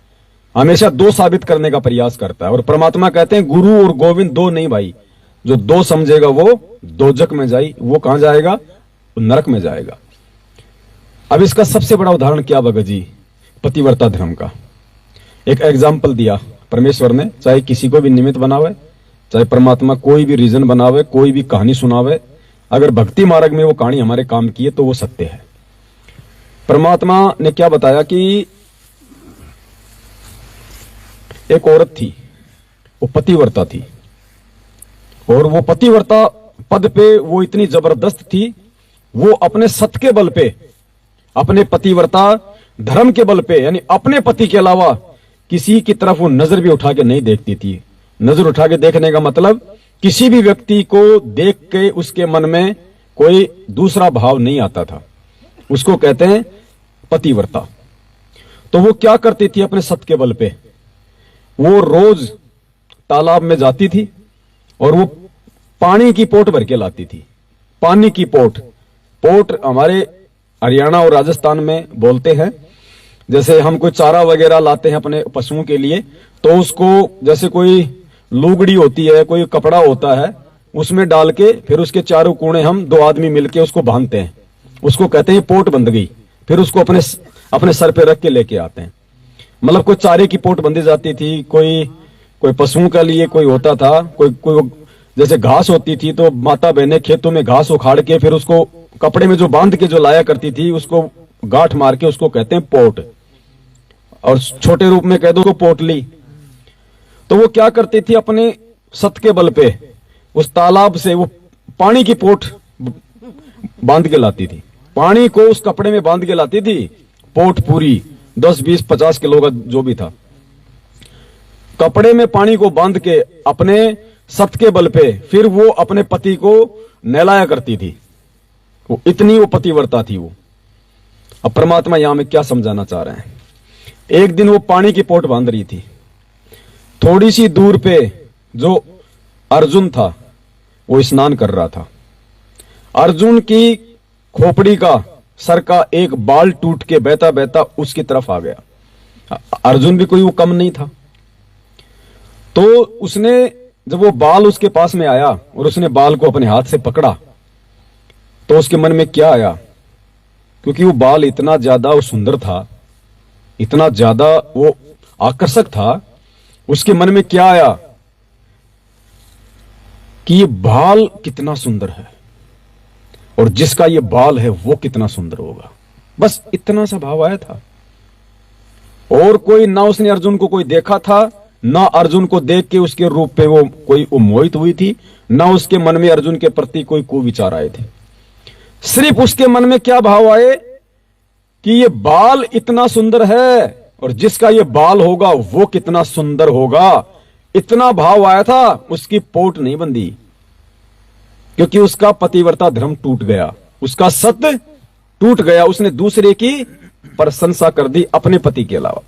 हमेशा दो साबित करने का प्रयास करता है। और परमात्मा कहते हैं गुरु और गोविंद दो नहीं भाई, जो दो समझेगा वो दोजक में जाए, वो कहां जाएगा, नरक में जाएगा। अब इसका सबसे बड़ा उदाहरण क्या भगत जी, पतिव्रता धर्म का एक एग्जाम्पल दिया परमेश्वर ने। चाहे किसी को भी निमित्त बनावे, चाहे परमात्मा कोई भी रीजन बनावे, कोई भी कहानी सुनावे, अगर भक्ति मार्ग में वो कहानी हमारे काम की है तो वो सत्य है। परमात्मा ने क्या बताया कि एक औरत थी, वो पतिव्रता थी, और वो पतिव्रता पद पे वो इतनी जबरदस्त थी, वो अपने सत के बल पे, अपने पतिव्रता धर्म के बल पे, यानी अपने पति के अलावा किसी की तरफ वो नजर भी उठा के नहीं देखती थी। नजर उठा के देखने का मतलब किसी भी व्यक्ति को देख के उसके मन में कोई दूसरा भाव नहीं आता था, उसको कहते हैं पतिव्रता। तो वो क्या करती थी अपने सत के बल पे, वो रोज तालाब में जाती थी और वो पानी की पोट भर के लाती थी। पानी की पोट, पोट हमारे हरियाणा और राजस्थान में बोलते हैं, जैसे हम कोई चारा वगैरह लाते हैं अपने पशुओं के लिए, तो उसको जैसे कोई लुगड़ी होती है, कोई कपड़ा होता है, उसमें डाल के फिर उसके चारों कोने हम दो आदमी मिलके उसको बांधते हैं, उसको कहते हैं पोट बंध गई। फिर उसको अपने सर पे रख के लेके आते हैं। मतलब कोई चारे की पोट बंधी जाती थी, कोई पशुओं के लिए कोई होता था, कोई जैसे घास होती थी तो माता बहनें खेतों में घास उखाड़ के फिर उसको कपड़े में जो बांध के जो लाया करती थी, उसको गांठ मार के उसको कहते हैं पोट, और छोटे रूप में कह दो तो पोटली। तो वो क्या करती थी, अपने सत के बल पे उस तालाब से वो पानी की पोट बांध के लाती थी, पानी को उस कपड़े में बांध के लाती थी, पोट पूरी 10, 20, 50 किलो का जो भी था, कपड़े में पानी को बांध के अपने सत के बल पे फिर वो अपने पति को नहलाया करती थी। वो इतनी वो पतिव्रता थी वो। अब परमात्मा यहां में क्या समझाना चाह रहे हैं, एक दिन वो पानी की पोट बांध रही थी, थोड़ी सी दूर पे जो अर्जुन था वो स्नान कर रहा था। अर्जुन की खोपड़ी का, सर का एक बाल टूट के बहता बहता उसकी तरफ आ गया। अर्जुन भी कोई वो कम नहीं था। तो उसने, जब वो बाल उसके पास में आया और उसने बाल को अपने हाथ से पकड़ा, तो उसके मन में क्या आया, क्योंकि वो बाल इतना ज्यादा वो सुंदर था, इतना ज्यादा वो आकर्षक था, उसके मन में क्या आया कि ये बाल कितना सुंदर है और जिसका ये बाल है वो कितना सुंदर होगा। बस इतना सा भाव आया था। और कोई ना उसने अर्जुन को कोई देखा था, ना अर्जुन को देख के उसके रूप पे वो कोई मोहित हुई थी, ना उसके मन में अर्जुन के प्रति कोई कुविचार आए थे। सिर्फ उसके मन में क्या भाव आए कि ये बाल इतना सुंदर है और जिसका ये बाल होगा वो कितना सुंदर होगा, इतना भाव आया था। उसकी पोट नहीं बंधी, क्योंकि उसका पतिव्रता धर्म टूट गया, उसका सत्य टूट गया। उसने दूसरे की प्रशंसा कर दी अपने पति के अलावा।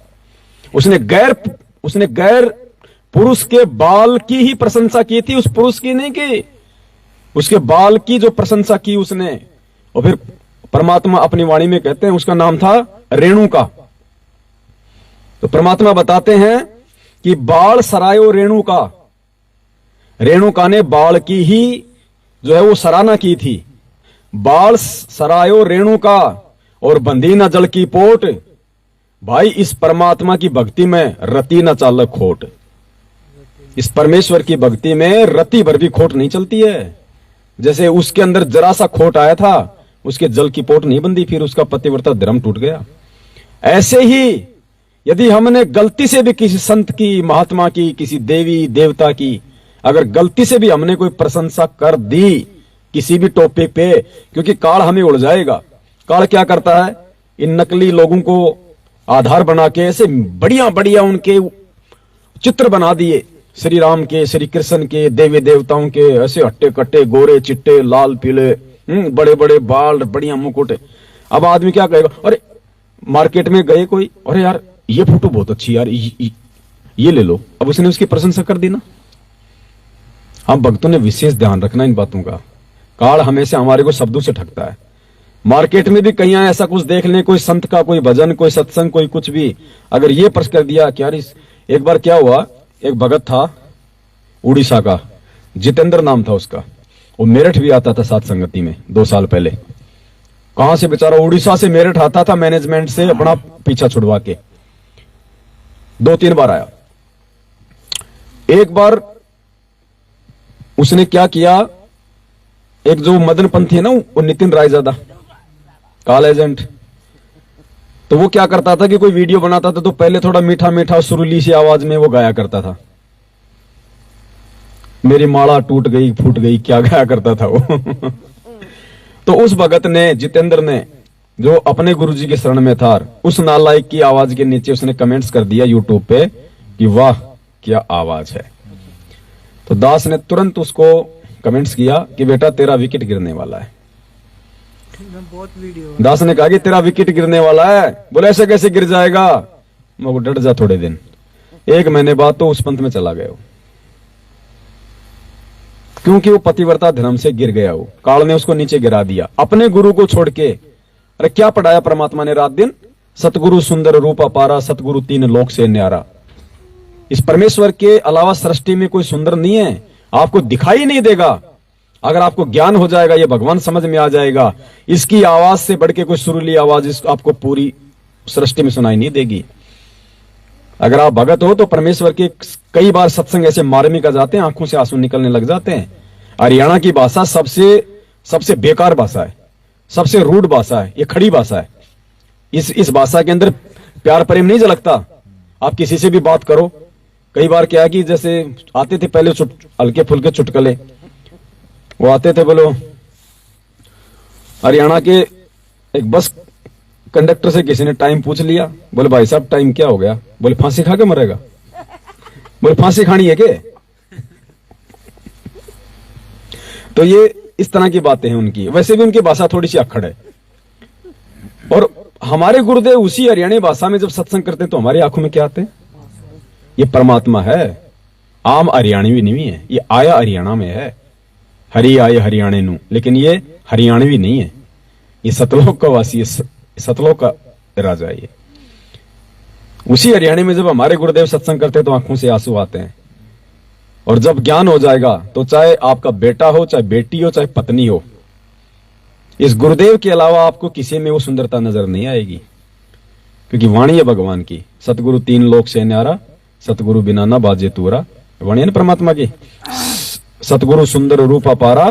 उसने गैर पुरुष के बाल की ही प्रशंसा की थी, उस पुरुष की नहीं की। उसके बाल की जो प्रशंसा की उसने, और फिर परमात्मा अपनी वाणी में कहते हैं, उसका नाम था रेणु का, तो परमात्मा बताते हैं कि बाल सरायो रेणुका ने बाल की ही जो है वो सराहना की थी। बाल सरायो रेणुका और बंदी न जल की पोट, भाई इस परमात्मा की भक्ति में रति न चालक खोट। इस परमेश्वर की भक्ति में रति भर भी खोट नहीं चलती है। जैसे उसके अंदर जरा सा खोट आया था, उसके जल की पोट नहीं बंदी, फिर उसका पतिव्रता धर्म टूट गया। ऐसे ही यदि हमने गलती से भी किसी संत की, महात्मा की, किसी देवी देवता की अगर गलती से भी हमने कोई प्रशंसा कर दी किसी भी टॉपिक पे, क्योंकि काल हमें उड़ जाएगा। काल क्या करता है, इन नकली लोगों को आधार बना के ऐसे बढ़िया बढ़िया उनके चित्र बना दिए, श्री राम के, श्री कृष्ण के, देवी देवताओं के, ऐसे हट्टे कट्टे, गोरे चिट्टे, लाल पीले, बड़े बड़े बाल, बढ़िया मुकुट। अब आदमी क्या कहेगा, अरे मार्केट में गए कोई, अरे यार ये फोटो बहुत अच्छी यार, ये ले लो। अब उसने उसकी प्रशंसा कर दी ना। हम भक्तों ने विशेष ध्यान रखना इन बातों का। काल हमेशा हमारे को शब्दों से ठगता है। मार्केट में भी कहीं ऐसा कुछ देख लें, कोई संत का कोई भजन, कोई सत्संग, कोई कुछ भी, अगर ये प्रश्न कर दिया कि यार एक बार क्या हुआ, एक भगत था उड़ीसा का, जितेंद्र नाम था उसका, वो मेरठ भी आता था साथ संगति में 2 साल पहले। कहां से बेचारा उड़ीसा से मेरठ आता था, मैनेजमेंट से अपना पीछा छुड़वा के 2-3 बार आया। एक बार उसने क्या किया, एक जो मदन पंथी है ना, वो नितिन रायजादा काल एजेंट, तो वो क्या करता था कि कोई वीडियो बनाता था तो पहले थोड़ा मीठा मीठा सुरीली सी आवाज में वो गाया करता था। मेरी माला टूट गई फूट गई, क्या गाया करता था वो। तो उस भगत ने, जितेंद्र ने, जो अपने गुरुजी के शरण में था, उस नालायक की आवाज के नीचे उसने कमेंट्स कर दिया यूट्यूब पे कि वाह क्या आवाज है। तो दास ने तुरंत उसको कमेंट्स किया कि बेटा तेरा विकेट गिरने वाला है। बहुत वीडियो दास ने कहा कि तेरा विकेट गिरने वाला है। बोले ऐसे कैसे गिर जाएगा, मैं को डर जा थोड़े दिन। 1 महीने बाद तो उस पंथ में चला गया वो, क्योंकि वो पतिव्रता धर्म से गिर गया। वो काल ने उसको नीचे गिरा दिया अपने गुरु को छोड़ के। अरे क्या पढ़ाया परमात्मा ने रात दिन, सतगुरु सुंदर रूप अपारा, सतगुरु 3 लोक से न्यारा। इस परमेश्वर के अलावा सृष्टि में कोई सुंदर नहीं है, आपको दिखाई नहीं देगा। अगर आपको ज्ञान हो जाएगा, ये भगवान समझ में आ जाएगा, इसकी आवाज से बढ़ के कोई सुरीली आवाज आपको पूरी सृष्टि में सुनाई नहीं देगी। अगर आप भगत हो तो परमेश्वर के कई बार सत्संग ऐसे मार्मिक आ जाते हैं, आंखों से आंसू निकलने लग जाते हैं। हरियाणा की भाषा सबसे बेकार भाषा है, सबसे रूड भाषा है, ये खड़ी भाषा है। इस भाषा के अंदर प्यार प्रेम नहीं झलकता। आप किसी से भी बात करो, कई बार क्या है कि जैसे आते थे पहले हल्के फुल्के चुटकले, वो आते थे, बोलो हरियाणा के एक बस कंडक्टर से किसी ने टाइम पूछ लिया, बोले भाई साहब टाइम क्या हो गया, बोले फांसी खा के मरेगा। बोले फांसी खानी है क्या? तो ये इस तरह की बातें हैं उनकी। वैसे भी उनकी भाषा थोड़ी सी अक्खड़ है। और हमारे गुरुदेव उसी हरियाणी भाषा में जब सत्संग करते हैं तो हमारी आंखों में क्या आते हैं, ये परमात्मा है, आम हरियाणवी नहीं है, ये आया हरियाणा में है, हरि आए हरियाणे नू, लेकिन ये हरियाणवी नहीं है, ये सतलोक का वासी है, सतलोक का राजा है। ये उसी हरियाणा में जब हमारे गुरुदेव सत्संग करते हैं तो आंखों से आंसू आते हैं। और जब ज्ञान हो जाएगा तो चाहे आपका बेटा हो, चाहे बेटी हो, चाहे पत्नी हो, इस गुरुदेव के अलावा आपको किसी में वो सुंदरता नजर नहीं आएगी, क्योंकि वाणी है भगवान की। सतगुरु 3 लोक से न्यारा, सतगुरु बिना ना बाजे तूरा, वाणी है ना परमात्मा की। सतगुरु सुंदर रूप अपारा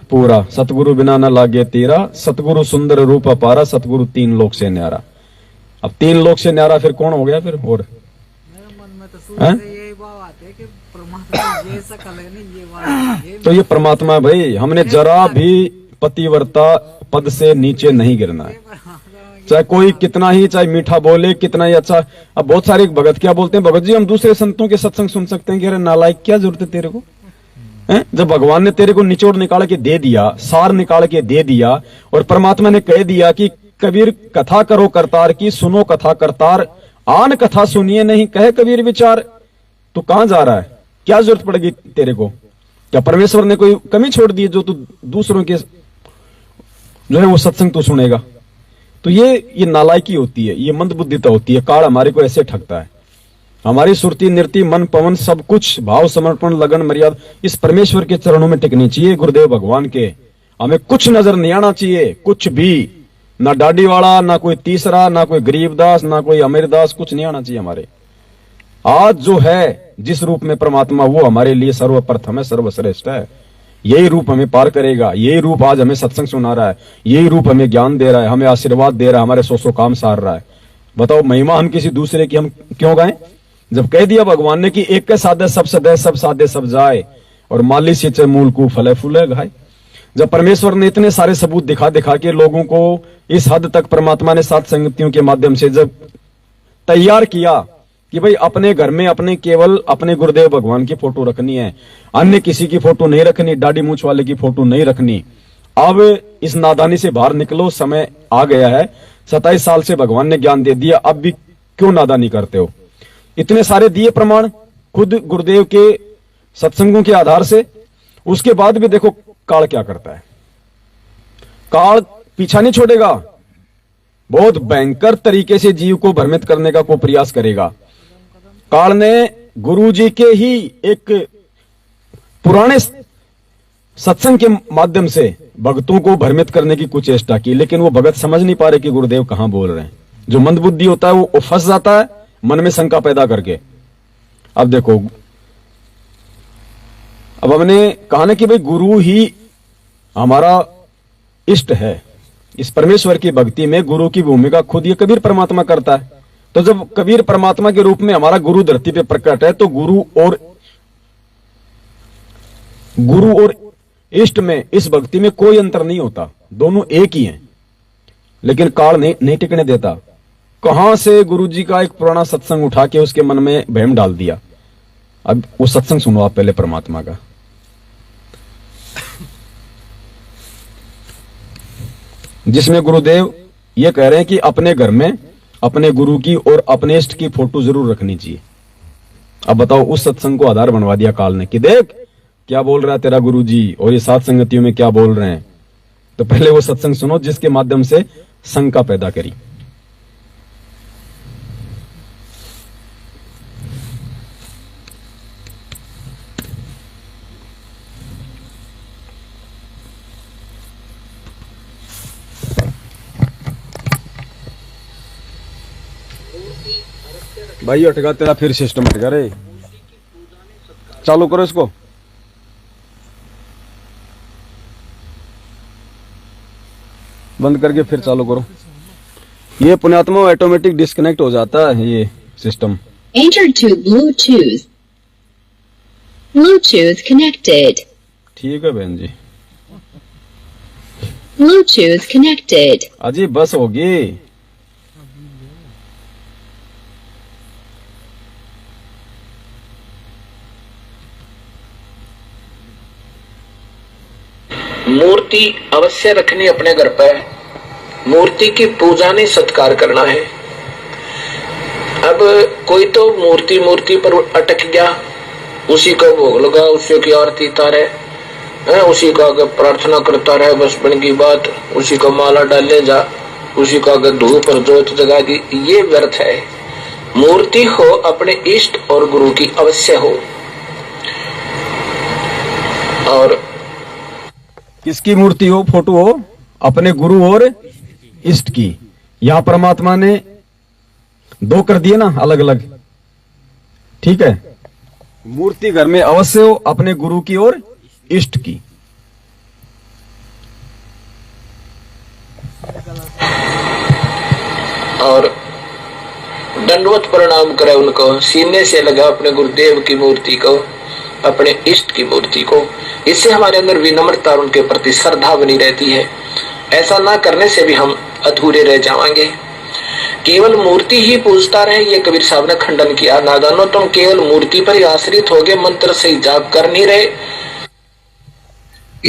पूरा, सतगुरु बिना न लागे तेरा, सतगुरु सुंदर रूप अपारा, सतगुरु 3 लोक से न्यारा। अब 3 लोक से न्यारा फिर कौन हो गया फिर? और मेरे मन में तो शुरू से यही भाव आते हैं कि परमात्मा ये सकल है नहीं, ये वाला ये तो ये परमात्मा भाई, हमने जरा भी पतिव्रता पद से नीचे नहीं गिरना है। चाहे कोई कितना ही, चाहे मीठा बोले, कितना ही अच्छा। अब बहुत सारे भगत क्या बोलते हैं, भगत जी हम दूसरे संतों के सत्संग सुन सकते हैं कि अरे नालायक क्या जरूरत है तेरे को, हैं? जब भगवान ने तेरे को निचोड़ निकाल के दे दिया, सार निकाल के दे दिया, और परमात्मा ने कह दिया कि कबीर कथा करो करतार की, सुनो कथा करतार, आन कथा सुनिए नहीं कहे कबीर विचार, तो कहां जा रहा है? क्या जरूरत पड़ेगी तेरे को? क्या परमेश्वर ने कोई कमी छोड़ दी जो तू दूसरों के जो है वो सत्संग तू सुनेगा? तो ये नालायकी होती है, ये मंदबुद्धिता होती है। काल हमारे को ऐसे ठगता है। हमारी सुरती, नृत्य, मन, पवन सब कुछ भाव, समर्पण, लगन, मर्यादा इस परमेश्वर के चरणों में टिकनी चाहिए, गुरुदेव भगवान के। हमें कुछ नजर नहीं आना चाहिए, कुछ भी, ना डाडी वाला, ना कोई तीसरा, ना कोई गरीबदास, ना कोई अमीरदास, कुछ नहीं आना चाहिए हमारे। आज जो है जिस रूप में परमात्मा, वो हमारे लिए सर्वप्रथम है, सर्वश्रेष्ठ है। यही रूप हमें पार करेगा, यही रूप आज हमें सत्संग सुना रहा है, यही रूप हमें ज्ञान दे रहा है, हमें आशीर्वाद दे रहा है, हमारे सौ काम सार रहा है। बताओ, महिमा हम किसी दूसरे की हम क्यों गाएं? जब कह दिया भगवान ने कि एक के साधे सब सदे, सब साधे सब जाए, और माली सिंचे मूल को फले फूले घाय। जब परमेश्वर ने इतने सारे सबूत दिखा दिखा के लोगों को इस हद तक परमात्मा ने सात संगतियों के माध्यम से जब तैयार किया कि भाई अपने घर में अपने केवल अपने गुरुदेव भगवान की फोटो रखनी है, अन्य किसी की फोटो नहीं रखनी, दाढ़ी मूछ वाले की फोटो नहीं रखनी। अब इस नादानी से बाहर निकलो, समय आ गया है। 27 साल से भगवान ने ज्ञान दे दिया, अब भी क्यों नादानी करते हो? इतने सारे दिए प्रमाण खुद गुरुदेव के सत्संगों के आधार से। उसके बाद भी देखो काल क्या करता है। काल पीछा नहीं छोड़ेगा, बहुत भयंकर तरीके से जीव को भ्रमित करने का को प्रयास करेगा। काल ने गुरु जी के ही एक पुराने सत्संग के माध्यम से भक्तों को भ्रमित करने की कुछ चेष्टा की, लेकिन वो भगत समझ नहीं पा रहे कि गुरुदेव कहां बोल रहे हैं। जो मंदबुद्धि होता है वो फंस जाता है मन में शंका पैदा करके। अब देखो, अब हमने कहा ना कि भाई गुरु ही हमारा इष्ट है। इस परमेश्वर की भक्ति में गुरु की भूमिका खुद ये कबीर परमात्मा करता है। तो जब कबीर परमात्मा के रूप में हमारा गुरु धरती पे प्रकट है, तो गुरु और इष्ट में, इस भक्ति में कोई अंतर नहीं होता, दोनों एक ही हैं। लेकिन काल नहीं टिकने देता। कहां से गुरु जी का एक पुराना सत्संग उठा के उसके मन में भ्रम डाल दिया। अब वो सत्संग सुनो आप पहले परमात्मा का। जिसमें गुरुदेव ये कह रहे हैं कि अपने घर में अपने गुरु की और अपने इष्ट की फोटो जरूर रखनी चाहिए। अब बताओ, उस सत्संग को आधार बनवा दिया काल ने कि देख क्या बोल रहा है तेरा गुरु जी और ये सात संगतियों में क्या बोल रहे हैं। तो पहले वो सत्संग सुनो जिसके माध्यम से शंका पैदा करी। भाई हटगा तेरा फिर सिस्टम हटगा रे। चालू करो इसको। बंद करके फिर चालू करो। ये पुण्यात्मा ऑटोमेटिक डिस्कनेक्ट हो जाता है ये system. Enter to Bluetooth. Bluetooth connected. ठीक है बहन जी। Bluetooth connected. अजी बस होगी। मूर्ति अवश्य रखनी अपने घर पर। मूर्ति की पूजा नहीं, सत्कार करना है। अब कोई तो मूर्ति पर अटक गया, उसी का भोग लगा, उसी की आरती तारे, उसी का प्रार्थना करता रहे, बस बन की बात। उसी का माला डाले जा, उसी का धूप और जोत जगा दी, ये व्यर्थ है। मूर्ति हो अपने इष्ट और गुरु की अवश्य हो। और किसकी मूर्ति हो, फोटो हो? अपने गुरु और इष्ट की। यहां परमात्मा ने दो कर दिए ना, अलग अलग। ठीक है, मूर्ति घर में अवश्य हो, अपने गुरु की और इष्ट की। और दंडवत प्रणाम करे उनको, सीने से लगा अपने गुरुदेव की मूर्ति को, अपने इष्ट की मूर्ति को। इससे हमारे अंदर विनम्रता और उनके प्रति श्रद्धा बनी रहती है। ऐसा ना करने से भी हम अधूरे रह जाएंगे। केवल मूर्ति ही पूजता रहे, ये कबीर साहब ने खंडन किया। नादानो, तुम केवल मूर्ति पर ही आश्रित हो गए, मंत्र से ही जाप कर नहीं रहे।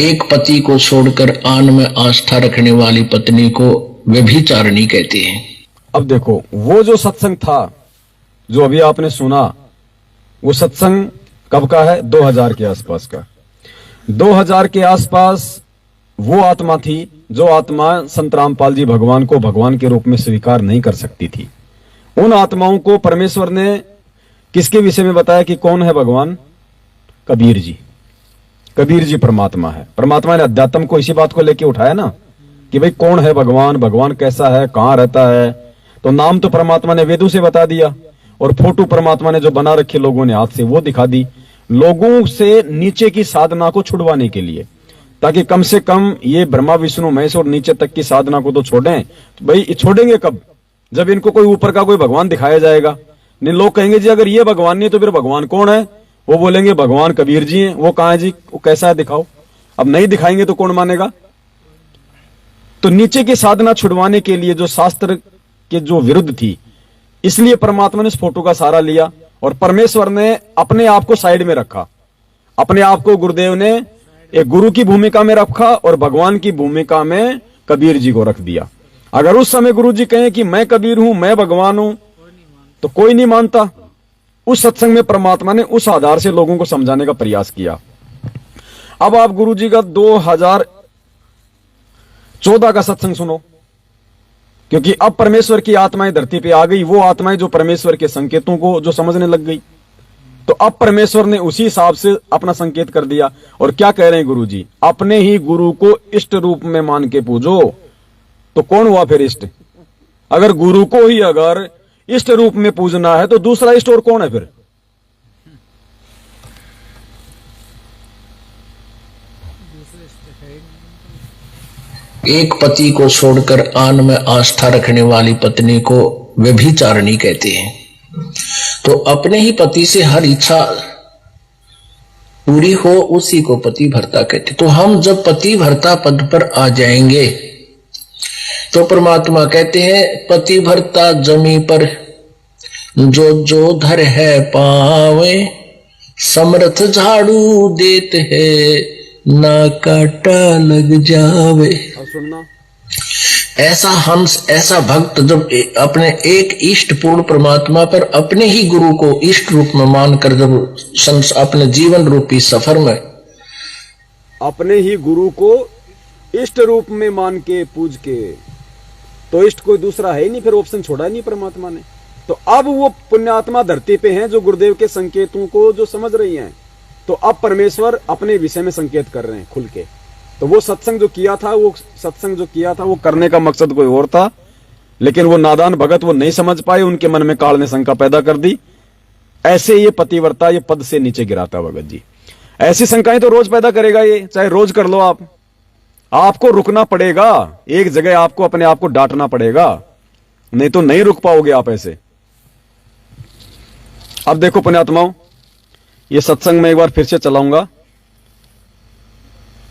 एक पति को छोड़कर आन में आस्था रखने वाली पत्नी को व्यभिचारिणी कहते हैं। अब देखो, वो जो सत्संग था जो अभी आपने सुना, वो सत्संग कब का है? 2000 के आसपास का। 2000 के आसपास वो आत्मा थी जो आत्मा संत रामपाल जी भगवान को भगवान के रूप में स्वीकार नहीं कर सकती थी, उन आत्माओं को परमेश्वर ने किसके विषय में बताया कि कौन है भगवान? कबीर जी। कबीर जी परमात्मा है। परमात्मा ने अध्यात्म को इसी बात को लेके उठाया ना कि भाई कौन है भगवान, भगवान कैसा है, कहां रहता है। तो नाम तो परमात्मा ने वेदों से बता दिया, और फोटो परमात्मा ने जो बना रखी लोगों ने हाथ से वो दिखा दी, लोगों से नीचे की साधना को छुड़वाने के लिए, ताकि कम से कम ये ब्रह्मा विष्णु महेश और नीचे तक की साधना को तो छोड़ें। तो भाई छोड़ेंगे कब? जब इनको कोई ऊपर का कोई भगवान दिखाया जाएगा। नहीं, लोग कहेंगे जी अगर ये भगवान नहीं तो फिर भगवान कौन है? वो बोलेंगे भगवान कबीर जी हैं। वो कहां है जी? वो कैसा है दिखाओ। अब नहीं दिखाएंगे तो कौन मानेगा? तो नीचे की साधना छुड़वाने के लिए जो शास्त्र के जो विरुद्ध थी, इसलिए परमात्मा ने इस फोटो का सहारा लिया, और परमेश्वर ने अपने आप को साइड में रखा। अपने आप को गुरुदेव ने एक गुरु की भूमिका में रखा और भगवान की भूमिका में कबीर जी को रख दिया। अगर उस समय गुरु जी कहें कि मैं कबीर हूं, मैं भगवान हूं, तो कोई नहीं मानता। उस सत्संग में परमात्मा ने उस आधार से लोगों को समझाने का प्रयास किया। अब आप गुरु जी का 2014 का सत्संग सुनो, क्योंकि अब परमेश्वर की आत्माएं धरती पे आ गई, वो आत्माएं जो परमेश्वर के संकेतों को जो समझने लग गई। तो अब परमेश्वर ने उसी हिसाब से अपना संकेत कर दिया। और क्या कह रहे हैं गुरु जी? अपने ही गुरु को इष्ट रूप में मान के पूजो। तो कौन हुआ फिर इष्ट? अगर गुरु को ही अगर इष्ट रूप में पूजना है तो दूसरा इष्ट और कौन है फिर? एक पति को छोड़कर आन में आस्था रखने वाली पत्नी को व्यभिचारिणी कहते हैं। तो अपने ही पति से हर इच्छा पूरी हो उसी को पति भर्ता कहते। तो हम जब पति भर्ता पद पर आ जाएंगे तो परमात्मा कहते हैं पति भर्ता जमी पर जो जो धर है पावे, समर्थ झाड़ू देते है ना काटा लग जावे। सुनना, ऐसा भक्त जब अपने एक इष्ट पूर्ण परमात्मा पर अपने ही गुरु को इष्ट रूप में मानकर जब अपने जीवन रूपी सफर में अपने ही गुरु को इष्ट रूप में मान के पूज के, तो इष्ट कोई दूसरा है ही नहीं, फिर ऑप्शन छोड़ा ही नहीं परमात्मा ने। तो अब वो पुण्यात्मा धरती पे हैं जो गुरुदेव के संकेतों को जो समझ रही हैं। तो अब परमेश्वर अपने विषय में संकेत कर रहे हैं खुल के। तो वो सत्संग जो किया था वो करने का मकसद कोई और था, लेकिन वो नादान भगत वो नहीं समझ पाए, उनके मन में काल ने शंका पैदा कर दी। ऐसे ये पतिव्रता ये पद से नीचे गिराता भगत जी। ऐसी शंकाएं तो रोज पैदा करेगा ये, चाहे रोज कर लो आप। आपको रुकना पड़ेगा एक जगह, आपको अपने आप को डांटना पड़ेगा, नहीं तो नहीं रुक पाओगे आप ऐसे। अब देखो पुण्यात्माओं, ये सत्संग में एक बार फिर से चलाऊंगा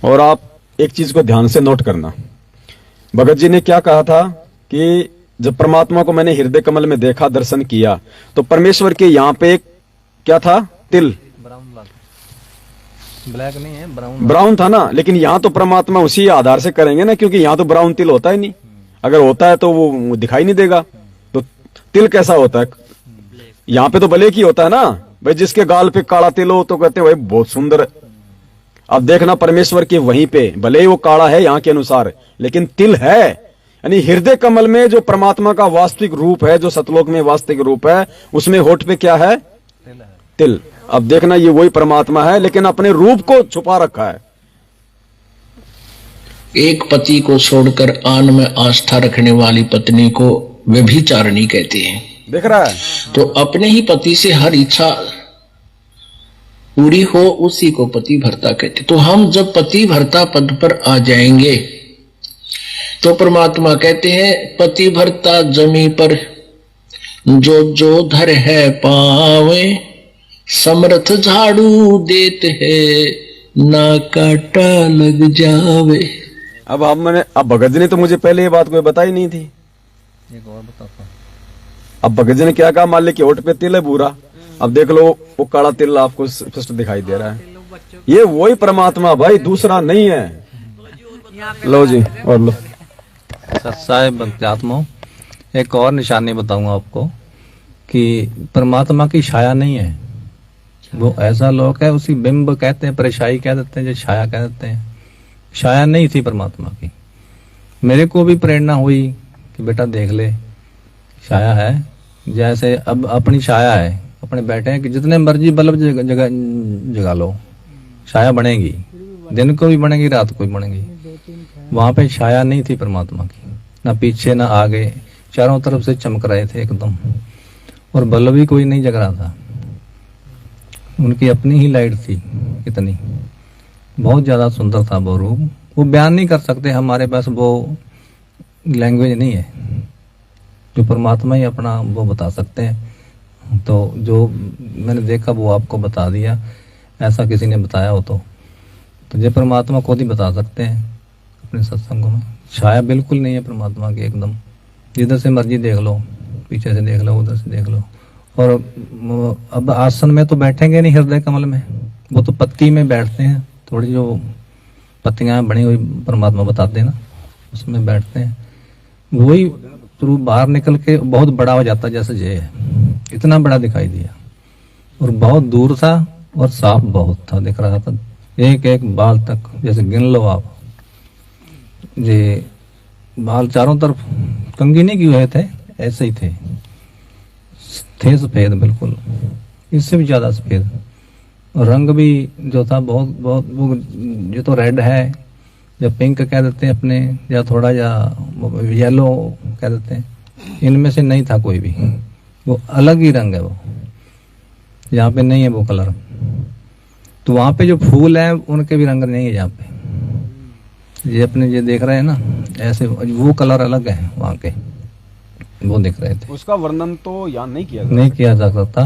और आप एक चीज को ध्यान से नोट करना। भगत जी ने क्या कहा था कि जब परमात्मा को मैंने हृदय कमल में देखा, दर्शन किया, तो परमेश्वर के यहां पे एक क्या था? तिल, ब्लैक नहीं है, ब्राउन था ना। लेकिन यहां तो परमात्मा उसी आधार से करेंगे ना, क्योंकि यहां तो ब्राउन तिल होता ही नहीं। अगर होता है तो वो दिखाई नहीं देगा। तो तिल कैसा होता है? यहां पे तो ब्लैक ही होता है ना भाई। जिसके गाल पे काला तिल हो तो कहते हैं भाई बहुत सुंदर है। अब देखना परमेश्वर के वहीं पे भले ही वो काला है यहाँ के अनुसार, लेकिन तिल है। यानी हृदय कमल में जो परमात्मा का वास्तविक रूप है, जो सतलोक में वास्तविक रूप है, उसमें होठ पे क्या है? तिल। अब देखना ये वही परमात्मा है, लेकिन अपने रूप को छुपा रखा है। एक पति को छोड़कर आन में आस्था रखने वाली पत्नी को व्यभिचारिणी कहते हैं। देख रहा है? तो अपने ही पति से हर इच्छा पूरी हो उसी को पति भर्ता कहते। तो हम जब पति भर्ता पद पर आ जाएंगे तो परमात्मा कहते हैं पति भर्ता जमी पर जो जो धर है पावे, समर्थ झाड़ू देते है ना काटा लग जावे। अब भगत जी ने तो मुझे पहले ये बात कोई बताई नहीं थी। एक और बताता हूं। अब भगत जी ने क्या कहा? मान ले कि होठ पे तिल है बुरा, अब देख लो वो काला तिल आपको स्पष्ट दिखाई दे रहा है। ये वही परमात्मा भाई, दूसरा नहीं है। लो जी और लो। सच्चाई भक्त्यात्मा, एक और निशानी बताऊंगा आपको कि परमात्मा की छाया नहीं है। वो ऐसा लोक है, उसी बिंब कहते हैं, परिछाई कह देते हैं, जो छाया कह देते हैं। छाया नहीं थी परमात्मा की। मेरे को भी प्रेरणा हुई कि बेटा देख ले, छाया है, जैसे अब अपनी छाया है, अपने बैठे हैं कि जितने मर्जी बल्ब जगा लो, छाया बनेगी, दिन को भी बनेगी, रात को भी बनेगी। वहां पे छाया नहीं थी परमात्मा की, ना पीछे ना आगे, चारों तरफ से चमक रहे थे एकदम, और बल्ब भी कोई नहीं जग रहा था, उनकी अपनी ही लाइट थी। इतनी बहुत ज्यादा सुंदर था वो रूप, वो बयान नहीं कर सकते, हमारे पास वो लैंग्वेज नहीं है, जो परमात्मा ही अपना वो बता सकते हैं। तो जो मैंने देखा वो आपको बता दिया, ऐसा किसी ने बताया हो तो ये परमात्मा खुद ही बता सकते हैं अपने सत्संगों में। छाया बिल्कुल नहीं है परमात्मा की, एकदम जिधर से मर्जी देख लो, पीछे से देख लो, उधर से देख लो। और अब आसन में तो बैठेंगे नहीं हृदय कमल में, वो तो पत्ती में बैठते हैं, थोड़ी जो पत्तियां बनी हुई परमात्मा बताते हैं ना, उसमें बैठते हैं। वही रूप बाहर निकल के बहुत बड़ा हो जाता, जैसे ये है, इतना बड़ा दिखाई दिया, और बहुत दूर था और साफ बहुत था, दिख रहा था, एक एक बाल तक, जैसे गिन लो आप, ये बाल चारों तरफ कंघी नहीं किए हुए थे, ऐसे ही थे सफेद बिल्कुल, इससे भी ज्यादा सफेद। और रंग भी जो था बहुत बहुत, वो ये तो रेड है, या पिंक कह देते हैं अपने, या थोड़ा या येलो कह देते हैं, इनमें से नहीं था कोई भी, वो अलग ही रंग है, वो यहाँ पे नहीं है वो कलर। तो वहां पे जो फूल है उनके भी रंग नहीं है यहाँ पे, ये अपने ये देख रहे हैं ना, ऐसे वो कलर अलग है वहां के, वो दिख रहे थे। उसका वर्णन तो यहाँ नहीं किया जा सकता,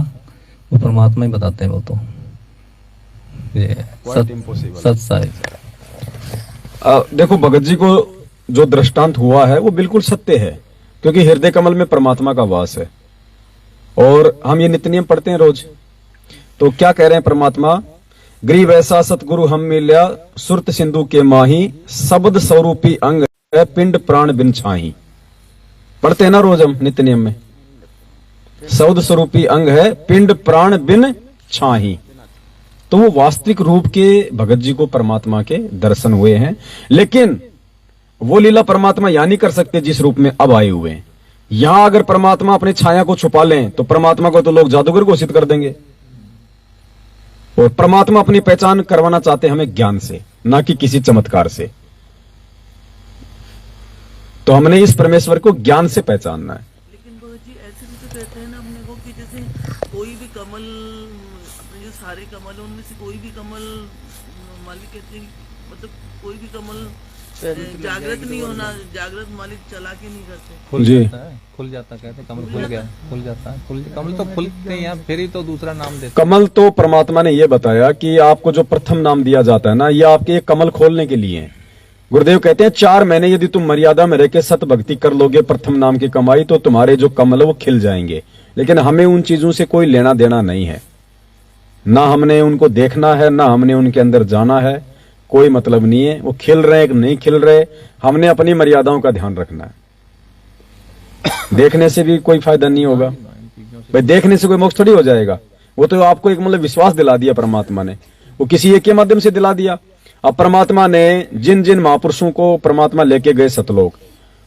वो परमात्मा ही बताते हैं वो तो, ये सत्य है। देखो भगत जी को जो दृष्टांत हुआ है वो बिल्कुल सत्य है, क्योंकि हृदय कमल में परमात्मा का वास है। और हम ये नित्य नियम पढ़ते हैं रोज, तो क्या कह रहे हैं परमात्मा, ग्रीव ऐसा सतगुरु हम मिल्या, सुरत सिंधु के माही, शब्द स्वरूपी अंग है, पिंड प्राण बिन छाही। पढ़ते हैं ना रोज हम नित्य नियम में, शब्द स्वरूपी अंग है, पिंड प्राण बिन छाही। तो वो वास्तविक रूप के भगत जी को परमात्मा के दर्शन हुए हैं, लेकिन वो लीला परमात्मा यहां नहीं कर सकते जिस रूप में अब आए हुए हैं। यहां अगर परमात्मा अपने छाया को छुपा लें तो परमात्मा को तो लोग जादूगर घोषित कर देंगे। और परमात्मा अपनी पहचान करवाना चाहते हैं हमें ज्ञान से, ना कि किसी चमत्कार से। तो हमने इस परमेश्वर को ज्ञान से पहचानना है। लेकिन भगत जी ऐसे भी तो कहते हैं ना अपने को कि जैसे कोई भी कमल, अपने जो सारे कमल है उनमें से कोई भी कमल, मालिक कहते हैं मतलब कोई भी कमल जागृत नहीं होना, जागृत मालिक चला के नहीं करते। खुल जाता कहते, कमल खुल गया, खुल जाता है, कमल तो खुलते हैं, फिर ही तो दूसरा नाम देते। कमल तो परमात्मा ने यह बताया कि आपको जो प्रथम नाम दिया जाता है ना, ये आपके एक कमल खोलने के लिए है। गुरुदेव कहते हैं 4 महीने यदि तुम मर्यादा में रहकर सत भक्ति कर लोगे, प्रथम नाम की कमाई, तो तुम्हारे जो कमल है वो खिल जाएंगे। लेकिन हमें उन चीजों से कोई लेना देना नहीं है, ना हमने उनको देखना है, ना हमने उनके अंदर जाना है, कोई मतलब नहीं है। वो खिल रहे कि नहीं खिल रहे, हमने अपनी मर्यादाओं का ध्यान रखना है। देखने से भी कोई फायदा नहीं होगा भाई, देखने से कोई मोक्ष थोड़ी हो जाएगा। वो तो आपको एक मतलब विश्वास दिला दिया परमात्मा ने, वो किसी एक के माध्यम से दिला दिया। अब परमात्मा ने जिन जिन महापुरुषों को परमात्मा लेके गए सतलोक,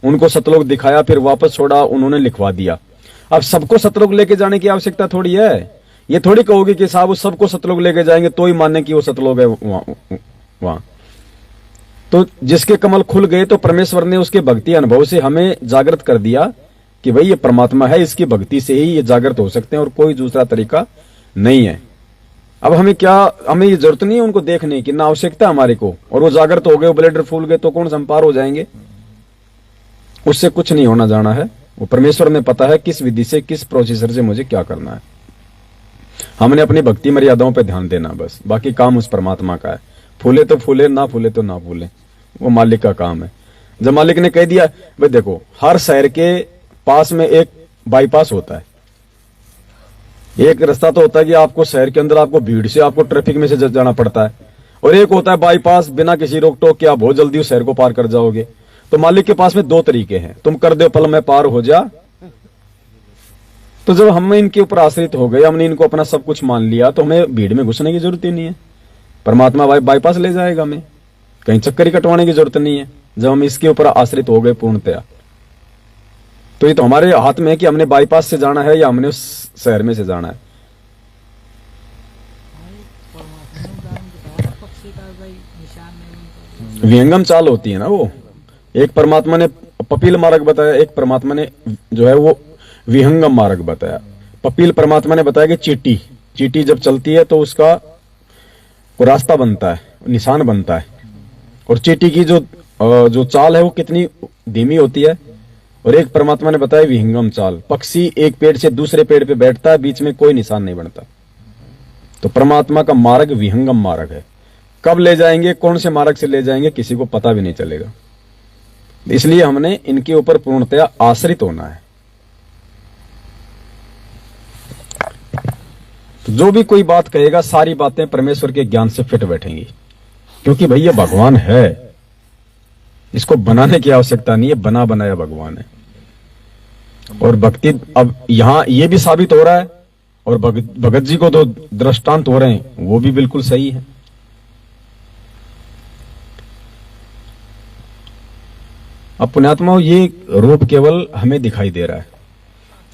उनको सतलोक दिखाया, फिर वापस छोड़ा, उन्होंने लिखवा दिया। अब सबको सतलोक लेके जाने की आवश्यकता थोड़ी है। ये थोड़ी कहोगे कि साहब उस सबको सतलोक लेके जाएंगे तो ही मानने की वो सतलोक है वहां। तो जिसके कमल खुल गए तो परमेश्वर ने उसके भक्ति अनुभव से हमें जागृत कर दिया कि भाई ये परमात्मा है, इसकी भक्ति से ही ये जागृत हो सकते हैं और कोई दूसरा तरीका नहीं है। अब हमें ये जरूरत नहीं है उनको देखने की, ना आवश्यकता हमारे को। और वो जागृत हो गए, ब्लेडर फूल गए तो कौन संपार हो जाएंगे, उससे कुछ नहीं होना जाना है। वो परमेश्वर में पता है किस विधि से, किस प्रोसीजर से मुझे क्या करना है। हमने अपनी भक्ति मर्यादाओं पर ध्यान देना बस, बाकी काम उस परमात्मा का है। फूले तो फूले, ना फूले तो ना फूले, वो मालिक का काम है। जब मालिक ने कह दिया भाई देखो, हर शहर के पास में एक बाईपास होता है। एक रास्ता तो होता है कि आपको शहर के अंदर आपको भीड़ से, आपको ट्रैफिक में से जाना पड़ता है, और एक होता है बाईपास, बिना किसी रोक टोक के आप बहुत जल्दी उस शहर को पार कर जाओगे। तो मालिक के पास में 2 तरीके हैं, तुम कर दो पल में पार हो जा। तो जब हम इनके ऊपर आश्रित हो गए, हमने इनको अपना सब कुछ मान लिया, तो हमें भीड़ में घुसने की जरूरत ही नहीं है। परमात्मा बाईपास ले जाएगा, हमें कहीं चक्कर ही कटवाने की जरूरत नहीं है। जब हम इसके ऊपर आश्रित हो गए पूर्णतया। तो ये तो हमारे हाथ में है कि हमने बाईपास से जाना है या हमने उस शहर में से जाना है। परमात्मा ने उदाहरण बताया पक्षी का भाई निशान नहीं। विहंगम चाल होती है ना वो। एक परमात्मा ने पपील मार्ग बताया, एक परमात्मा ने जो है वो विहंगम मार्ग बताया। पपील परमात्मा ने बताया कि चींटी चींटी जब चलती है तो उसका वो रास्ता बनता है, निशान बनता है। और चींटी की जो चाल है वो कितनी धीमी होती है। और एक परमात्मा ने बताया विहंगम चाल, पक्षी एक पेड़ से दूसरे पेड़ पे बैठता है, बीच में कोई निशान नहीं बनता। तो परमात्मा का मार्ग विहंगम मार्ग है। कब ले जाएंगे, कौन से मार्ग से ले जाएंगे, किसी को पता भी नहीं चलेगा। इसलिए हमने इनके ऊपर पूर्णतया आश्रित होना है। तो जो भी कोई बात कहेगा, सारी बातें परमेश्वर के ज्ञान से फिट बैठेंगी, क्योंकि भाई ये भगवान है, इसको बनाने की आवश्यकता नहीं है, बना बनाया भगवान है। और भक्ति अब यहां ये भी साबित हो रहा है, और भगत जी को तो दृष्टांत हो रहे हैं, वो भी बिल्कुल सही है। अब पुण्यात्माओं, ये रूप केवल हमें दिखाई दे रहा है,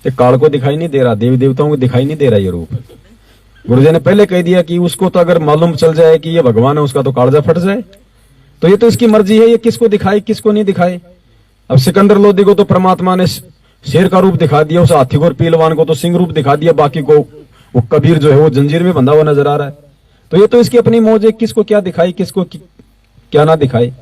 ये काल को दिखाई नहीं दे रहा, देवी देवताओं को दिखाई नहीं दे रहा ये रूप। गुरुजी ने पहले कह दिया कि उसको तो अगर मालूम चल जाए कि ये भगवान है, उसका तो कालजा फट जाए। तो ये तो इसकी मर्जी है, ये किसको दिखाए किसको नहीं दिखाए। अब सिकंदर लोधी को तो परमात्मा ने शेर का रूप दिखा दिया, उस हाथी को और पीलवान को तो सिंह रूप दिखा दिया, बाकी को वो कबीर जो है वो जंजीर में बंधा हुआ नजर आ रहा है। तो ये तो इसकी अपनी मौज है, किसको क्या दिखाई किसको क्या ना दिखाए।